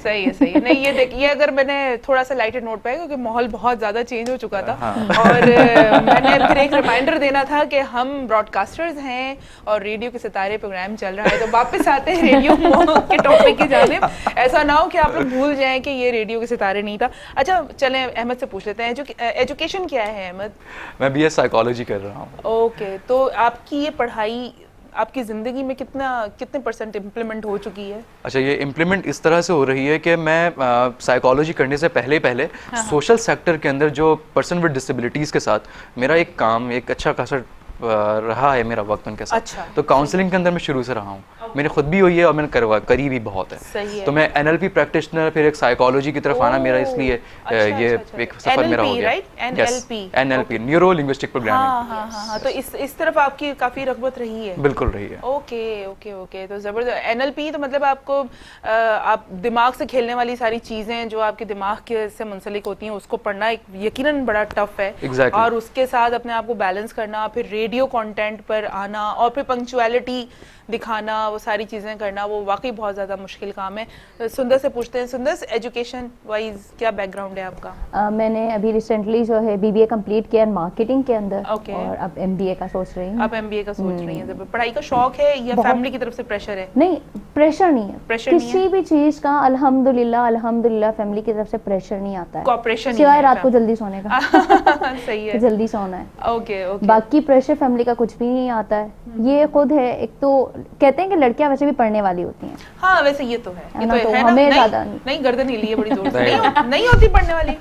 सही है, सही है। नहीं ये देखिए, अगर मैंने थोड़ा सा लाइटेड नोट पे, क्योंकि माहौल बहुत ज़्यादा चेंज हो चुका था, और मैंने फिर एक रिमाइंडर देना था कि हम ब्रॉडकास्टर्स हैं और रेडियो के सितारे प्रोग्राम चल रहा है, तो वापस आते हैं रेडियो के टॉपिक की जानिब। ऐसा ना हो कि आप लोग भूल जाएं कि ये रेडियो के सितारे नहीं था। अच्छा चलें, अहमद से पूछ लेते हैं, एजुकेशन क्या है अहमद? मैं BS साइकोलॉजी कर रहा हूँ। ओके, तो आपकी ये पढ़ाई आपकी ज़िंदगी में कितने परसेंट इम्प्लीमेंट हो चुकी है? अच्छा, ये इम्प्लीमेंट इस तरह से हो रही है कि मैं साइकोलॉजी करने से पहले सोशल सेक्टर के अंदर जो पर्सन विद डिसेबिलिटीज़ के साथ मेरा एक काम, एक अच्छा खासा रहा है मेरा वक्त उनके साथ। अच्छा, तो काउंसलिंग के अंदर मैं शुरू से रहा हूँ, मैंने खुद भी हुई है और मैंने करी भी बहुत है। तो मैं NLP प्रैक्टिशनर, फिर एक साइकोलॉजी की तरफ आना मेरा इसलिए ये एक सफर मेरा हो गया। NLP neuro linguistic programming. तो इस तरफ आपकी काफी रग़बत रही है? बिल्कुल रही है। ओके, तो जबरदस्त। NLP तो मतलब आपको आप दिमाग से खेलने वाली सारी चीजें जो आपके दिमाग के से मुंसलिक होती हैं उसको पढ़ना यकीनन बड़ा टफ है। और उसके साथ अपने आप को बैलेंस करना, फिर रेडियो कंटेंट पर आना और फिर पंक्चुअलिटी दिखाना, वो सारी चीज़ें करना, वो वाकई बहुत ज़्यादा मुश्किल काम है। सुंदर से पूछते हैं, सुंदर एजुकेशन वाइज क्या बैकग्राउंड है आपका? मैंने अभी रिसेंटली जो है BBA कंप्लीट किया मार्केटिंग के अंदर, और अब MBA का सोच रही हूँ। अब MBA का सोच रही हैं। पढ़ाई का शौक है या फैमिली की तरफ से प्रेशर है? नहीं, प्रेशर नहीं है, किसी भी चीज़ का अल्हम्दुलिल्लाह फैमिली की तरफ से प्रेशर नहीं आता है, कॉर्पोरेशन सिवाय रात को जल्दी सोने का। सही है, जल्दी सोना है। ओके। बाकी प्रेशर मास्टर फैमिली का कुछ भी नहीं आता है, ये खुद है। एक तो कहते हैं कि लड़कियां वैसे भी पढ़ने वाली होती हैं। हाँ वैसे ये तो है, ये तो है हमें ना, ज्यादा नहीं गर्दन हिली है बड़ी जोर से, नहीं होती पढ़ने वाली।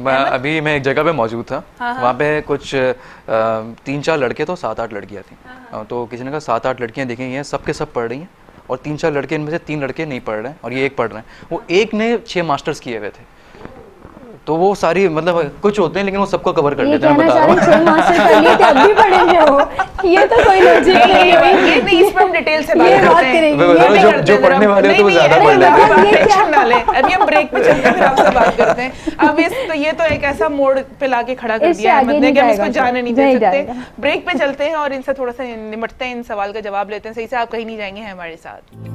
अभी मैं एक जगह पे मौजूद था, वहाँ पे कुछ 3-4 लड़के तो 7-8 लड़कियाँ थी। तो किसी ने कहा 7-8 लड़कियाँ देखेंगी हैं, सबके सब पढ़ रही हैं और 3-4 लड़के, इनमें से 3 लड़के नहीं पढ़ रहे हैं और ये एक पढ़ रहे हैं। वो एक ने 6 मास्टर्स किए हुए थे, तो वो सारी मतलब कुछ होते हैं लेकिन वो सबको कवर कर लेते हैं। बता रहा हूं 6 मास्टर कर लिए थे, अब भी पढ़ेंगे वो, ये तो कोई लॉजिक नहीं है भाई। ये नहीं, इस पर हम डिटेल से बात करते हैं। जो पढ़ने वाले हैं तो वो ज्यादा पढ़ लेते हैं। अभी हम ब्रेक पे चलते हैं, फिर आपसे बात करते हैं। अब ये तो एक ऐसा मोड़ पे लाके खड़ा कर दिया है मतलब कि हम इसको जाने नहीं दे सकते। ब्रेक पे चलते हैं और इनसे थोड़ा सा निमटते हैं, इन सवाल का जवाब लेते हैं। सही से आप कहीं नहीं जाएंगे, हैं हमारे साथ।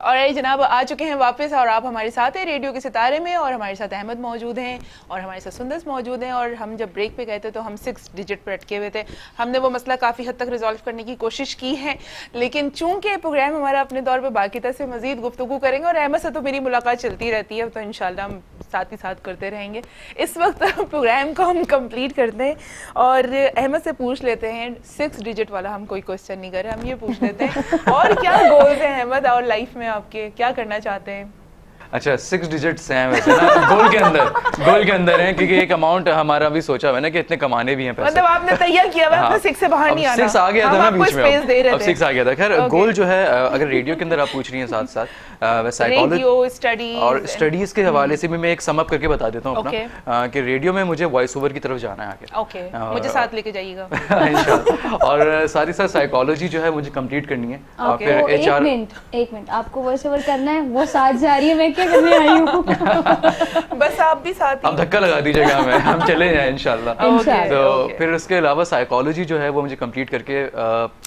और जनाब आ चुके हैं वापस और आप हमारे साथ हैं रेडियो के सितारे में, और हमारे साथ अहमद मौजूद हैं और हमारे साथ सुंदस मौजूद हैं। और हम जब ब्रेक पे गए थे तो हम 6 डिजिट पर अटके हुए थे। हमने वो मसला काफ़ी हद तक रिजॉल्व करने की कोशिश की है, लेकिन चूंकि प्रोग्राम हमारा अपने दौर पर बाकी था, से मजीद गुफ्तगू करेंगे और अहमद से तो मेरी मुलाकात चलती रहती है, तो इंशाल्लाह हम साथ ही साथ करते रहेंगे। इस वक्त प्रोग्राम को हम कंप्लीट करते हैं और अहमद से पूछ लेते हैं, 6 डिजिट वाला हम कोई क्वेश्चन नहीं कर रहे, हम ये पूछ लेते हैं और क्या गोल्स हैं अहमद और लाइफ में आपके, क्या करना चाहते हैं? अच्छा 6 डिजिट्स हैं वैसे ना गोल के अंदर हैं, क्योंकि एक अमाउंट हमारा भी सोचा हुआ है ना कि इतने कमाने भी हैं पैसे। मतलब आपने तैयार किया हुआ है, 6 से बाहर नहीं आना। 6 आ गया था ना बीच में, अब 6 आ गया था। खैर गोल जो है, अगर रेडियो के अंदर आप पूछ रही हैं साथ साथ साइकोलॉजी और स्टडीज के हवाले से भी मैं एक सम अप करके बता देता हूँ अपना, कि रेडियो में मुझे वॉइस ओवर की तरफ जाना है आगे। ओके, मुझे साथ लेके जाइएगा इंशाल्लाह। और साथ ही साथ साइकोलॉजी जो है मुझे कंप्लीट करनी है। और फिर HR। एक मिनट आपको वॉइस ओवर करना है, वो साथ जा रही है, मैं क्या करने आई हूँ? बस आप भी साथ ही, आप धक्का लगा दीजिएगा हमें, हम चले जाएं इंशाल्लाह। तो फिर उसके अलावा साइकोलॉजी जो है वो मुझे कंप्लीट करके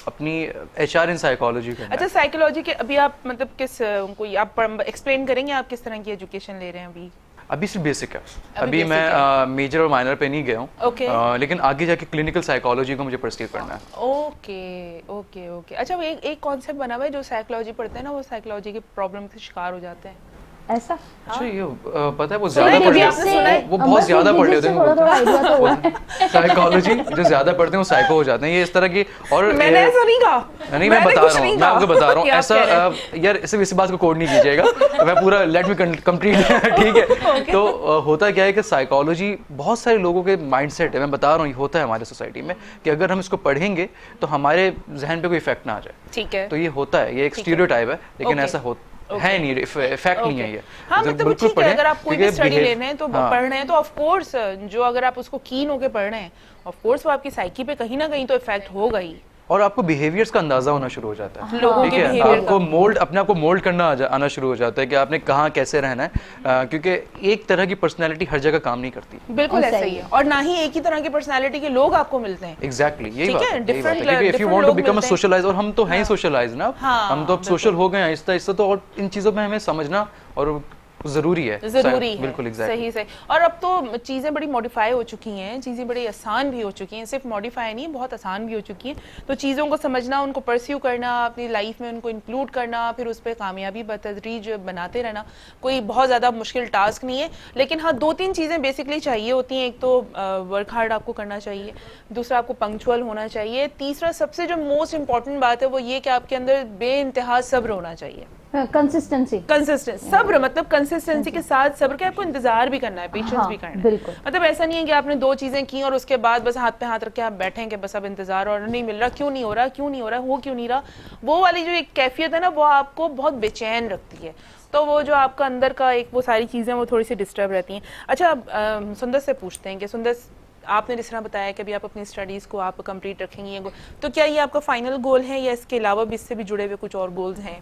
अपनी HR इन साइकोलॉजी करना है। अच्छा साइकोलॉजी के अभी आप मतलब किस उनको आप एक्सप्लेन करेंगे आप किस तरह की एजुकेशन ले रहे हैं अभी? अभी सिर्फ बेसिक है, अभी मैं मेजर और माइनर पे नहीं गया हूँ, लेकिन आगे जाके क्लिनिकल साइकोलॉजी को मुझे परस्यू करना है। ओके। अच्छा एक कॉन्सेप्ट बना हुआ है, जो साइकोलॉजी पढ़ते हैं ना वो साइकोलॉजी की प्रॉब्लम से शिकार हो जाते हैं, ऐसा? अच्छा ये पता है वो ज्यादा पढ़ लेते हैं, वो बहुत ज्यादा पढ़ लेते हैं साइकोलॉजी, जो ज्यादा पढ़ते हैं वो साइको हो जाते हैं, ये इस तरह की। और मैंने ऐसा नहीं कहा, नहीं मैं बता रहा हूँ, मैं आपको बता रहा हूँ ऐसा यार, सिर्फ इस बात को कोड नहीं कीजिएगा, मैं पूरा लेट मी कंप्लीट ठीक है। तो होता क्या है कि साइकोलॉजी बहुत सारे लोगों के माइंडसेट है, मैं बता रहा हूँ, ये होता है हमारे सोसाइटी में कि अगर हम इसको पढ़ेंगे तो हमारे जहन पे कोई इफेक्ट ना आ जाए। ठीक है, तो ये होता है, ये एक स्टीरियोटाइप है, लेकिन ऐसा है नहीं, इफेक्ट नहीं है ये। हाँ मतलब ठीक है, अगर आप कोई भी स्टडी लेने हैं तो पढ़ रहे हैं तो ऑफ कोर्स जो अगर आप उसको कीन होके पढ़ रहे हैं, ऑफ कोर्स वो आपकी साइकी पे कहीं ना कहीं तो इफेक्ट होगा ही, और आपको बिहेवियर्स का अंदाजा होना शुरू हो जाता है, ठीक है, आपको मोल्ड अपने आप को मोल्ड करना आना शुरू हो जाता है कि आपने कहाँ कैसे रहना है, क्योंकि एक तरह की पर्सनैलिटी हर जगह काम नहीं करती। बिल्कुल ऐसा ही है, और ना ही एक ही तरह की पर्सनैलिटी के लोग आपको मिलते हैं। एग्जैक्टली यही बात है, क्योंकि if you want to become a socialise, और हम तो हैं ही सोशलाइज ना, हम तो अब सोशल हो गए हैं आहिस्ता आहिस्ता, तो और इन चीज़ों में हमें समझना और जरूरी है। बिल्कुल सही। और अब तो चीज़ें बड़ी मॉडिफाई हो चुकी हैं, चीज़ें बड़ी आसान भी हो चुकी हैं, सिर्फ मॉडिफाई नहीं बहुत आसान भी हो चुकी हैं। तो चीज़ों को समझना, उनको परस्यू करना, अपनी लाइफ में उनको इंक्लूड करना, फिर उस पर कामयाबी बतदरीज बनाते रहना कोई बहुत ज़्यादा मुश्किल टास्क नहीं है। लेकिन हाँ 2-3 चीज़ें बेसिकली चाहिए होती हैं। एक तो वर्क हार्ड आपको करना चाहिए, दूसरा आपको पंक्चुअल होना चाहिए, तीसरा सबसे जो मोस्ट इंपॉर्टेंट बात है वो ये कि आपके अंदर बेइंतहा सब्र होना चाहिए। कंसिस्टेंसी सब्र, मतलब कंसिस्टेंसी के साथ सब्र के आपको इंतजार भी करना है, पेशेंस भी करना है। मतलब ऐसा नहीं है कि आपने 2 चीजें की और उसके बाद बस हाथ पे हाथ रख के आप बैठे हैं कि बस अब इंतजार और नहीं मिल रहा, क्यों नहीं हो रहा, वो क्यों नहीं रहा, वो वाली जो एक कैफियत है ना वो आपको बहुत बेचैन रखती है। तो वो जो आपका अंदर का एक वो सारी चीजें वो थोड़ी सी डिस्टर्ब रहती हैं। अच्छा सुंदर से पूछते हैं कि सुंदर आपने जिस तरह बताया कि अभी आप अपनी स्टडीज को आप कंप्लीट रखेंगी, तो क्या ये आपका फाइनल गोल है या इसके अलावा भी इससे भी जुड़े हुए कुछ और गोल्स हैं?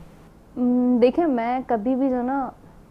देखिए मैं कभी भी जो ना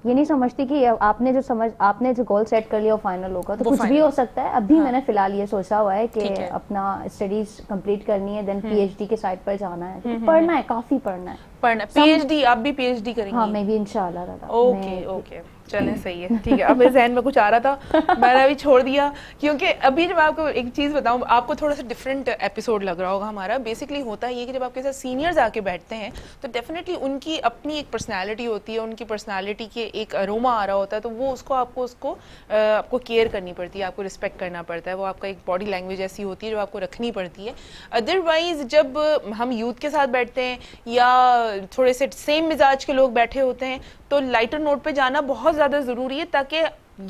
ये नहीं समझती कि आपने जो गोल सेट कर लिया वो फाइनल होगा, तो कुछ भी हो सकता है। अभी मैंने फिलहाल ये सोचा हुआ है कि अपना स्टडीज कंप्लीट करनी है, देन PhD के साइड पर जाना है, पढ़ना है, काफी पढ़ना है। पढ़ना। पीएचडी, आप भी पीएचडी करेंगी? हाँ, मैं भी इंशाल्लाह दादा। ओके ओके, चलें सही है, ठीक है। अब मेरे जहन में कुछ आ रहा था, मैंने अभी छोड़ दिया, क्योंकि अभी जब आपको एक चीज़ बताऊं, आपको थोड़ा सा डिफरेंट एपिसोड लग रहा होगा हमारा। बेसिकली होता है ये कि जब आपके साथ सीनियर्स आके बैठते हैं तो डेफिनेटली उनकी अपनी एक पर्सनैलिटी होती है, उनकी पर्सनैलिटी के एक अरोमा आ रहा होता है, तो वो आपको केयर करनी पड़ती है, आपको रिस्पेक्ट करना पड़ता है। वो आपका एक बॉडी लैंग्वेज ऐसी होती है जो आपको रखनी पड़ती है। अदरवाइज जब हम यूथ के साथ बैठते हैं या थोड़े से सेम मिजाज के लोग बैठे होते हैं तो लाइटर नोट पे जाना बहुत ज्यादा जरूरी है, ताकि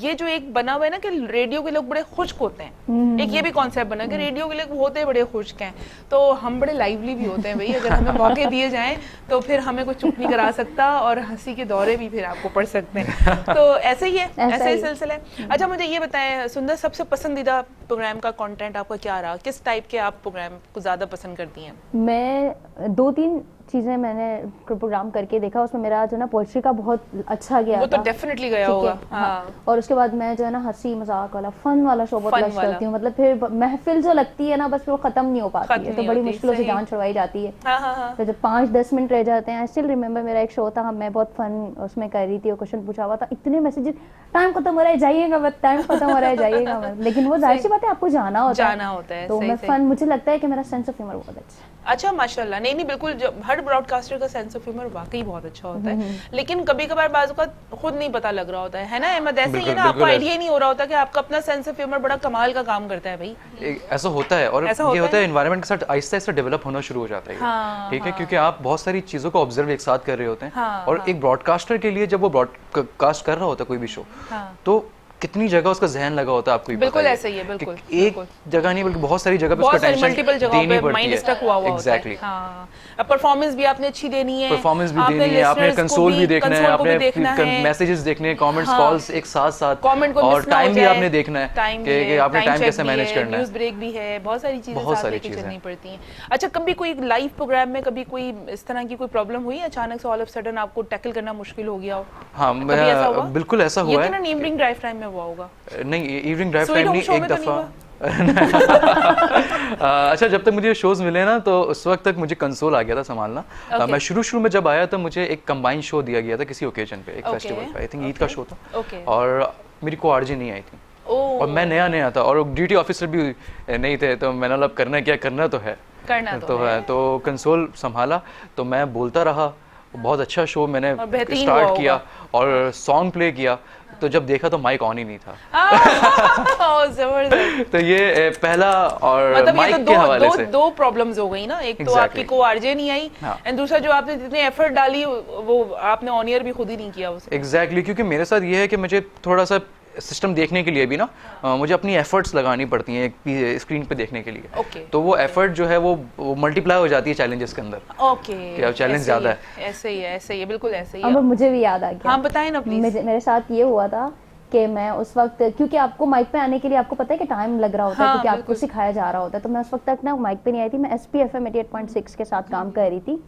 ये जो एक बना हुआ है ना कि रेडियो के लोग बड़े खुश्क होते हैं, एक ये भी कॉन्सेप्ट बना कि रेडियो के लोग होते बड़े खुश्क हैं, तो हम बड़े लाइवली भी होते हैं भाई। अगर हमें मौके दिए जाएं तो फिर हमें कोई चुप नहीं करा सकता और हंसी के दौरे भी फिर आपको पड़ सकते हैं। तो ऐसे ही है, ऐसा ही सिलसिला है। अच्छा, मुझे ये बताएं सुंदर, सबसे पसंदीदा प्रोग्राम का कंटेंट आपका क्या रहा? किस टाइप के आप प्रोग्राम को ज्यादा पसंद करती हैं? मैं 2-3 चीज़ें मैंने प्रोग्राम करके देखा, उसमें मेरा जो ना पोएट्री का बहुत अच्छा गया वो था। तो डेफिनेटली गया होगा। हाँ। और उसके बाद मैं जो है ना हंसी मजाक वाला फन वाला शो बहुत लाइक करती हूँ। मतलब फिर महफिल जो लगती है ना, बस वो खत्म नहीं हो पाती है, तो बड़ी मुश्किलों से जान छुड़वाई जाती है। तो जब 5-10 मिनट रह जाते हैं, आई स्टिल रिमेम्बर मेरा एक शो था, मैं बहुत फन उसमें कर रही थी, वो क्वेश्चन पूछा हुआ था, इतने मैसेजेस, टाइम खत्म हो रहा है जाइएगा मत, टाइम खत्म हो रहा है जाइएगा मत, लेकिन वो जाहिर सी बात है आपको जाना होता है। तो मैं फन, मुझे लगता है कि मेरा सेंस ऑफ ह्यूमर बहुत अच्छा है। अच्छा, माशाल्लाह। नहीं बिल्कुल, हर ब्रॉडकास्टर का सेंस ऑफ ह्यूमर वाकई बहुत अच्छा होता है, लेकिन कभी कभार बाजू का खुद नहीं पता लग रहा होता है ना अहमद? ऐसे ही है ना, आपको आइडिया ही नहीं हो रहा होता कि आपका अपना सेंस ऑफ ह्यूमर बड़ा कमाल का काम करता है भाई। ऐसा होता है, और ये होता है एनवायरनमेंट के साथ आहिस्ता आहिस्ता डेवलप होना शुरू हो जाता है। ठीक है, क्योंकि आप बहुत सारी चीजों को ऑब्जर्व एक साथ कर रहे होते हैं, और एक ब्रॉडकास्टर के लिए जब वो ब्रॉडकास्ट कर रहा होता है कोई भी शो, तो कितनी जगह उसका जहन लगा होता है आपको ही बिल्कुल ऐसे ही है। बिल्कुल एक जगह नहीं बल्कि बहुत सारी जगह पे उसका टेंशन मल्टीपल जगहों पे माइंड स्टक हुआ हुआ होता है। एग्जैक्टली। हाँ, अब परफॉर्मेंस भी आपने अच्छी देनी है, परफॉर्मेंस भी देनी है, आपने कंसोल भी देखना है, आपने मैसेजेस देखने हैं, कमेंट्स, कॉल्स एक साथ, और टाइम भी आपने देखना है कि आपने टाइम कैसे मैनेज करना है, न्यूज़ ब्रेक भी है, बहुत सारी चीजें साथ लेके चलनी पड़ती हैं। अच्छा, कभी कोई लाइव प्रोग्राम में कभी कोई इस तरह की कोई प्रॉब्लम हुई है, अचानक से ऑल ऑफ सडन आपको टैकल करना मुश्किल हो गया हो? हाँ, बिल्कुल ऐसा हुआ है। ये तो ना इवनिंग ड्राइव टाइम में हुआ होगा। नहीं, इवनिंग ड्राइव टाइम नहीं, एक दफा अच्छा, जब तक मुझे शोज मिले ना, तो उस वक्त तक मुझे कंसोल आ गया था संभालना। मैं शुरू में जब आया तो मुझे एक कंबाइंड शो दिया गया था किसी ओकेजन पे, एक फेस्टिवल पे, आई थिंक ईद का शो था, और मेरी को आरजे नहीं आई थी, और मैं नया था, और ड्यूटी ऑफिसर भी नहीं थे, तो मैंने मतलब करना तो है, तो कंसोल संभाला, तो मैं बोलता रहा। बहुत अच्छा शो मैंने स्टार्ट किया और सॉन्ग प्ले किया, तो जब देखा तो माइक ऑन ही नहीं था। जबरदस्त। तो ये पहला, और मतलब माइक ये तो के हवाले से दो प्रॉब्लम्स हो गई ना, एक तो आपकी को आरजे नहीं आई, एंड दूसरा जो आपने जितनी एफर्ट डाली वो आपने ऑन एयर भी खुद ही नहीं किया उसे। एग्जैक्टली, क्योंकि मेरे साथ ये है कि मुझे थोड़ा सा सिस्टम देखने के लिए भी ना मुझे अपनी एफर्ट्स लगानी पड़ती हैं एक स्क्रीन पे देखने के लिए। तो वो एफर्ट जो है वो मल्टीप्लाई हो जाती है चैलेंजेस के अंदर। कि अब चैलेंज ज्यादा है। ऐसे ही है, बिल्कुल ऐसे ही है। अब मुझे भी याद आ गया। हाँ, बताएं ना प्लीज। मेरे साथ ये हुआ था कि मैं उस वक्त, क्योंकि आपको माइक पे आने के लिए आपको पता है कि टाइम लग रहा होता है, क्योंकि आपको सिखाया जा रहा होता है, तो मैं उस वक्त तक ना माइक पे नहीं आई थी। मैं SPFM 88.6 के साथ काम कर रही थी।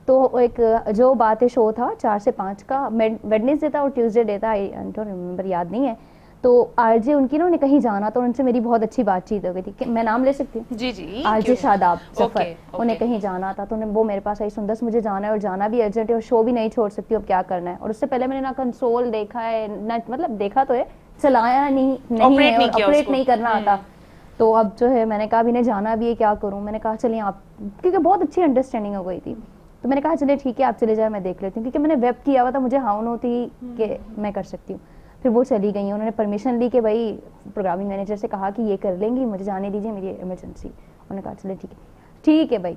तो एक जो बात है, शो था 4 से 5 का, वेडनेसडे था और ट्यूसडे डे था, आई डोंट रिमेंबर, याद नहीं है। तो आरजे उनकी ना, उन्हें कहीं जाना, तो उनसे मेरी बहुत अच्छी बातचीत हो गई थी। मैं नाम ले सकती हूँ? जी। आरजे शादाब जफर, उन्हें कहीं जाना था, तो वो मेरे पास आई, सुंदर मुझे जाना है और जाना भी अर्जेंट है और शो भी नहीं छोड़ सकती, अब क्या करना है। और उससे पहले मैंने ना कंसोल देखा है, ना मतलब देखा तो है, चलाया नहीं है, ऑपरेट नहीं करना आता। तो अब जो है मैंने कहा इन्हें जाना भी है, क्या करूँ? मैंने कहा चलिए आप, क्योंकि बहुत अच्छी अंडरस्टैंडिंग हो गई थी, तो मैंने कहा चलिए ठीक है आप चले जाए, मैं देख लेती हूँ, क्योंकि मैंने वेब किया हुआ था, मुझे हाउन होती कि मैं कर सकती हूँ। फिर वो चली गई, उन्होंने परमिशन ली कि भाई प्रोग्रामिंग मैनेजर से कहा कि ये कर लेंगी, मुझे जाने दीजिए, मेरी इमरजेंसी। उन्होंने कहा चले ठीक है भाई।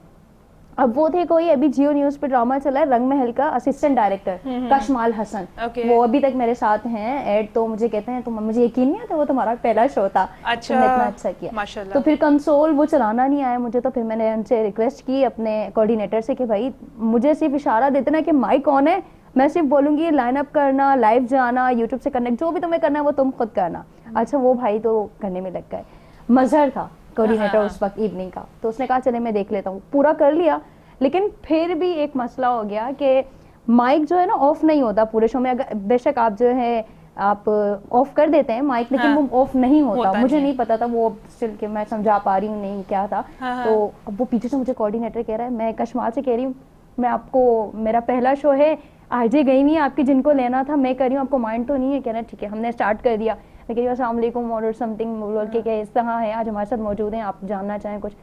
अब वो थे कोई, अभी जियो न्यूज़ पे ड्रामा चला है रंग महल का असिस्टेंट डायरेक्टर कशमाल हसन, वो अभी तक मेरे साथ हैं ऐड। तो मुझे कहते हैं, तुम, मुझे यकीन नहीं आता, वो तुम्हारा पहला शो था, तुमने इतना अच्छा किया माशाल्लाह। तो फिर कंसोल वो चलाना नहीं आया मुझे, तो फिर मैंने उनसे रिक्वेस्ट की अपने कोऑर्डिनेटर से कि भाई मुझे सिर्फ इशारा देते ना कि माइक ऑन है, मैं सिर्फ बोलूंगी लाइन अप करना, लाइव जाना, यूट्यूब से कनेक्ट, जो भी तुम्हें करना है वो तुम खुद करना। अच्छा, वो भाई तो करने में लग गए। मजहर था कोऑर्डिनेटर उस वक्त इवनिंग का, तो उसने कहा चले मैं देख लेता हूँ, पूरा कर लिया। लेकिन फिर भी एक मसला हो गया कि माइक जो है ना ऑफ नहीं होता पूरे शो में। अगर बेशक आप जो है आप ऑफ कर देते हैं माइक, लेकिन वो ऑफ नहीं होता। मुझे नहीं पता था वो, स्टिल कि मैं समझा पा रही हूँ नहीं क्या था। तो अब वो पीछे से मुझे कोऑर्डिनेटर कह रहा है, मैं कशमाल से कह रही हूँ मैं आपको, मेरा पहला शो है, आरजे गई नहीं है आपकी, जिनको लेना था मैं कर रही हूँ, आपको माइंड तो नहीं है? कह रहे ठीक है, हमने स्टार्ट कर दिया। मैं कह रही अस्सलाम वालेकुम और समथिंग बोल के इस तरह है, आज हमारे साथ मौजूद हैं, आप जानना चाहें कुछ?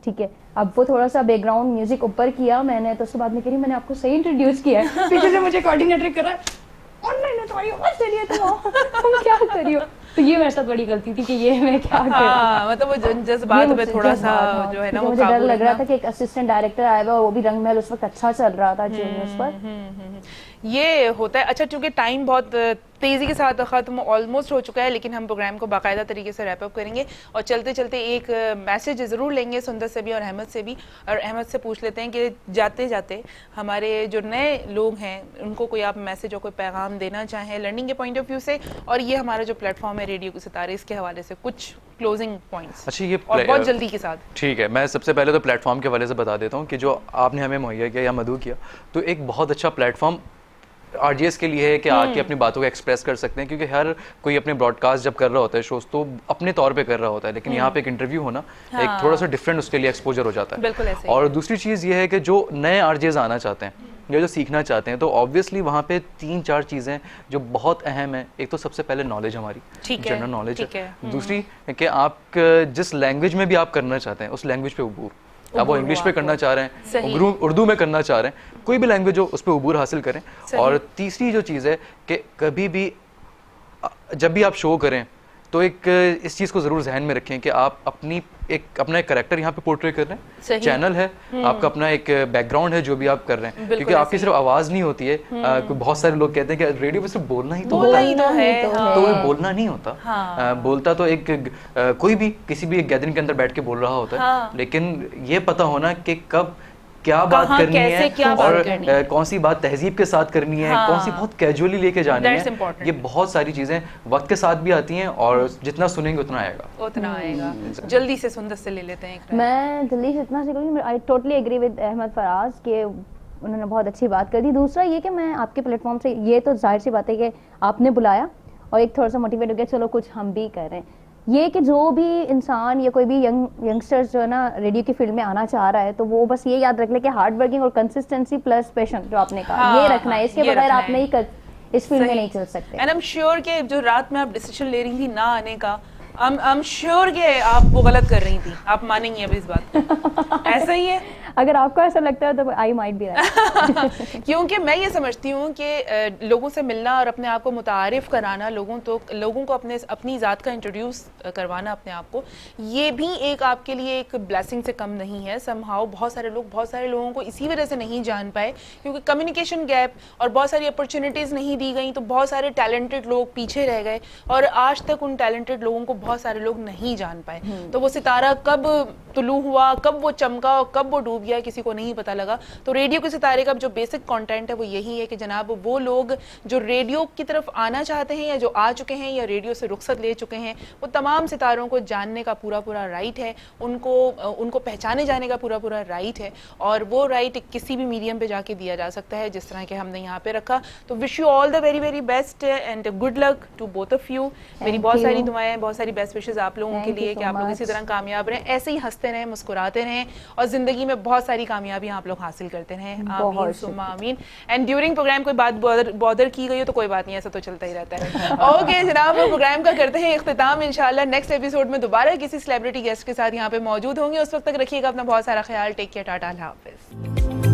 ठीक है। अब वो थोड़ा सा बैकग्राउंड म्यूजिक ऊपर किया मैंने, तो उसके बाद में कह रही मैंने आपको सही इंट्रोड्यूस किया है, पीछे से मुझे कोऑर्डिनेटर कर रहा है, ऑनलाइन है तुम्हारी आवाज चलिए तुम क्या कर रही हो? तो ये मेरे साथ बड़ी गलती थी कि ये मैं क्या कर रहा था। मतलब वो जज्बात में थोड़ा सा जो है ना, वो मुझे डर लग रहा था कि एक असिस्टेंट डायरेक्टर आया हुआ, वो भी रंग महल उस वक्त अच्छा चल रहा था जूनियर्स पर। ये होता है। अच्छा, क्योंकि टाइम बहुत तेज़ी के साथ ख़त्म ऑलमोस्ट हो चुका है, लेकिन हम प्रोग्राम को बाकायदा तरीके से रैप अप करेंगे और चलते चलते एक मैसेज ज़रूर लेंगे सुंदर से भी और अहमद से भी। और अहमद से पूछ लेते हैं कि जाते जाते हमारे जो नए लोग हैं उनको कोई आप मैसेज और कोई पैगाम देना चाहें लर्निंग के पॉइंट ऑफ व्यू से, और ये हमारा जो प्लेटफॉर्म है रेडियो के सितारे, इसके हवाले से कुछ क्लोजिंग पॉइंट्स। अच्छा, ये और बहुत जल्दी के साथ। ठीक है, मैं सबसे पहले तो प्लेटफॉर्म के हवाले से बता देता हूँ कि जो आपने हमें मुहैया किया या मधु किया, तो एक बहुत अच्छा प्लेटफॉर्म आरजीएस के लिए है कि आके अपनी बातों को एक्सप्रेस कर सकते हैं, क्योंकि हर कोई अपने ब्रॉडकास्ट जब कर रहा होता है शोज तो अपने तौर पे कर रहा होता है, लेकिन यहाँ पे एक इंटरव्यू होना एक थोड़ा सा डिफरेंट उसके लिए एक्सपोजर हो जाता है। बिल्कुल ऐसे। और दूसरी चीज़ ये है कि जो नए आरजीएस आना चाहते हैं या जो सीखना चाहते हैं, तो ऑब्वियसली वहाँ पे 3-4 चीज़ें जो बहुत अहम है। एक तो सबसे पहले नॉलेज, हमारी जनरल नॉलेज है। दूसरी कि आप जिस लैंग्वेज में भी आप करना चाहते हैं उस लैंग्वेज पे उबूर, अब वो इंग्लिश पे करना चाह रहे हैं, उर्दू में करना चाह रहे हैं, कोई भी लैंग्वेज हो उस पर उबूर हासिल करें। और तीसरी जो चीज़ है कि कभी भी जब भी आप शो करें तो एक इस चीज़ को ज़रूर जहन में रखें कि आप अपना एक करैक्टर यहाँ पे पोर्ट्रे कर रहे हैं, चैनल है आपका, अपना एक बैकग्राउंड है जो भी आप कर रहे हैं, क्योंकि आपकी सिर्फ आवाज़ नहीं होती है। बहुत सारे लोग कहते हैं कि रेडियो पे सिर्फ बोलना ही तो होता है, तो वो बोलना नहीं होता। बोलता तो एक कोई भी किसी भी एक गैदरिंग के अंदर बैठ के बोल रहा होता है, लेकिन ये पता होना कि कब क्या बात करनी है और कौन सी बात तहजीब के साथ करनी है, कौन सी बहुत कैजुअली लेके जानी है, ये बहुत सारी चीजें वक्त के साथ भी आती हैं और जितना सुनेंगे उतना आएगा। जल्दी से सुंदर से ले लेते हैं। मैं जल्दी से इतना सीखूंगी, I totally agree with Ahmad Faraz के उन्होंने बहुत अच्छी बात कर दी। दूसरा ये कि मैं आपके प्लेटफॉर्म से, ये तो जाहिर सी बात है कि आपने बुलाया और एक थोड़ा सा मोटिवेट हो गया, चलो कुछ हम भी करें। ये कि जो भी इंसान या कोई भी यंगस्टर्स जो है ना रेडियो की फील्ड में आना चाह रहा है, तो वो बस ये याद रख ले कि हार्ड वर्किंग और कंसिस्टेंसी प्लस पैशन जो आपने कहा, ये रखना है। इसके बगैर आप नहीं इस फील्ड में नहीं चल सकते। एंड आई एम श्योर कि जो रात में आप डिसीजन ले रही थी ना आने का, आई एम श्योर कि आप वो गलत कर रही थी, आप मानेंगी अब इस बात। ऐसा ही है। अगर आपको ऐसा लगता है तो आई माइट बी राइट। क्योंकि मैं ये समझती हूँ कि लोगों से मिलना और अपने आप को मुतारिफ कराना, लोगों को अपनी ज़ात का इंट्रोड्यूस करवाना अपने आप को, ये भी एक आपके लिए एक ब्लेसिंग से कम नहीं है। समहाउ बहुत सारे लोगों को इसी वजह से नहीं जान पाए क्योंकि कम्युनिकेशन गैप और बहुत सारी अपॉर्चुनिटीज़ नहीं दी गई, तो बहुत सारे टैलेंटेड लोग पीछे रह गए और आज तक उन टैलेंटेड लोगों को बहुत सारे लोग नहीं जान पाए। तो वो सितारा कब तुलू हुआ, कब वो चमका और कब वो डूब गया, किसी को नहीं पता लगा। तो रेडियो के सितारे का जो बेसिक कंटेंट है वो यही है कि जनाब वो लोग जो रेडियो की तरफ आना चाहते हैं या जो आ चुके हैं या रेडियो से रुखसत ले चुके हैं, वो तमाम सितारों को जानने का पूरा राइट है, उनको पहचाने जाने का पूरा राइट है, और वो राइट किसी भी मीडियम पे जाके दिया जा सकता है जिस तरह के हमने यहाँ पे रखा। तो wish you all the very very best and good luck to both of you. मेरी बहुत सारी दुआएं, बहुत सारी बेस्ट विशेस आप लोगों के लिए कि आप लोग इसी तरह कामयाब रहें, ऐसे ही हंसते रहें, मुस्कुराते रहें और जिंदगी में बहुत सारी कामयाबी आप लोग हासिल करते रहें। आमीन सुम्मा आमीन। एंड ड्यूरिंग प्रोग्राम कोई बात बॉदर की गई हो तो कोई बात नहीं, ऐसा तो चलता ही रहता है। ओके जनाब, प्रोग्राम का करते हैं इख्तिताम। इंशाल्लाह नेक्स्ट एपिसोड में दोबारा किसी सेलिब्रिटी गेस्ट के साथ यहाँ पे मौजूद होंगे। उस वक्त तक रखिएगा अपना बहुत सारा ख्याल। टेक केयर, टाटा, अल्लाह हाफिज़।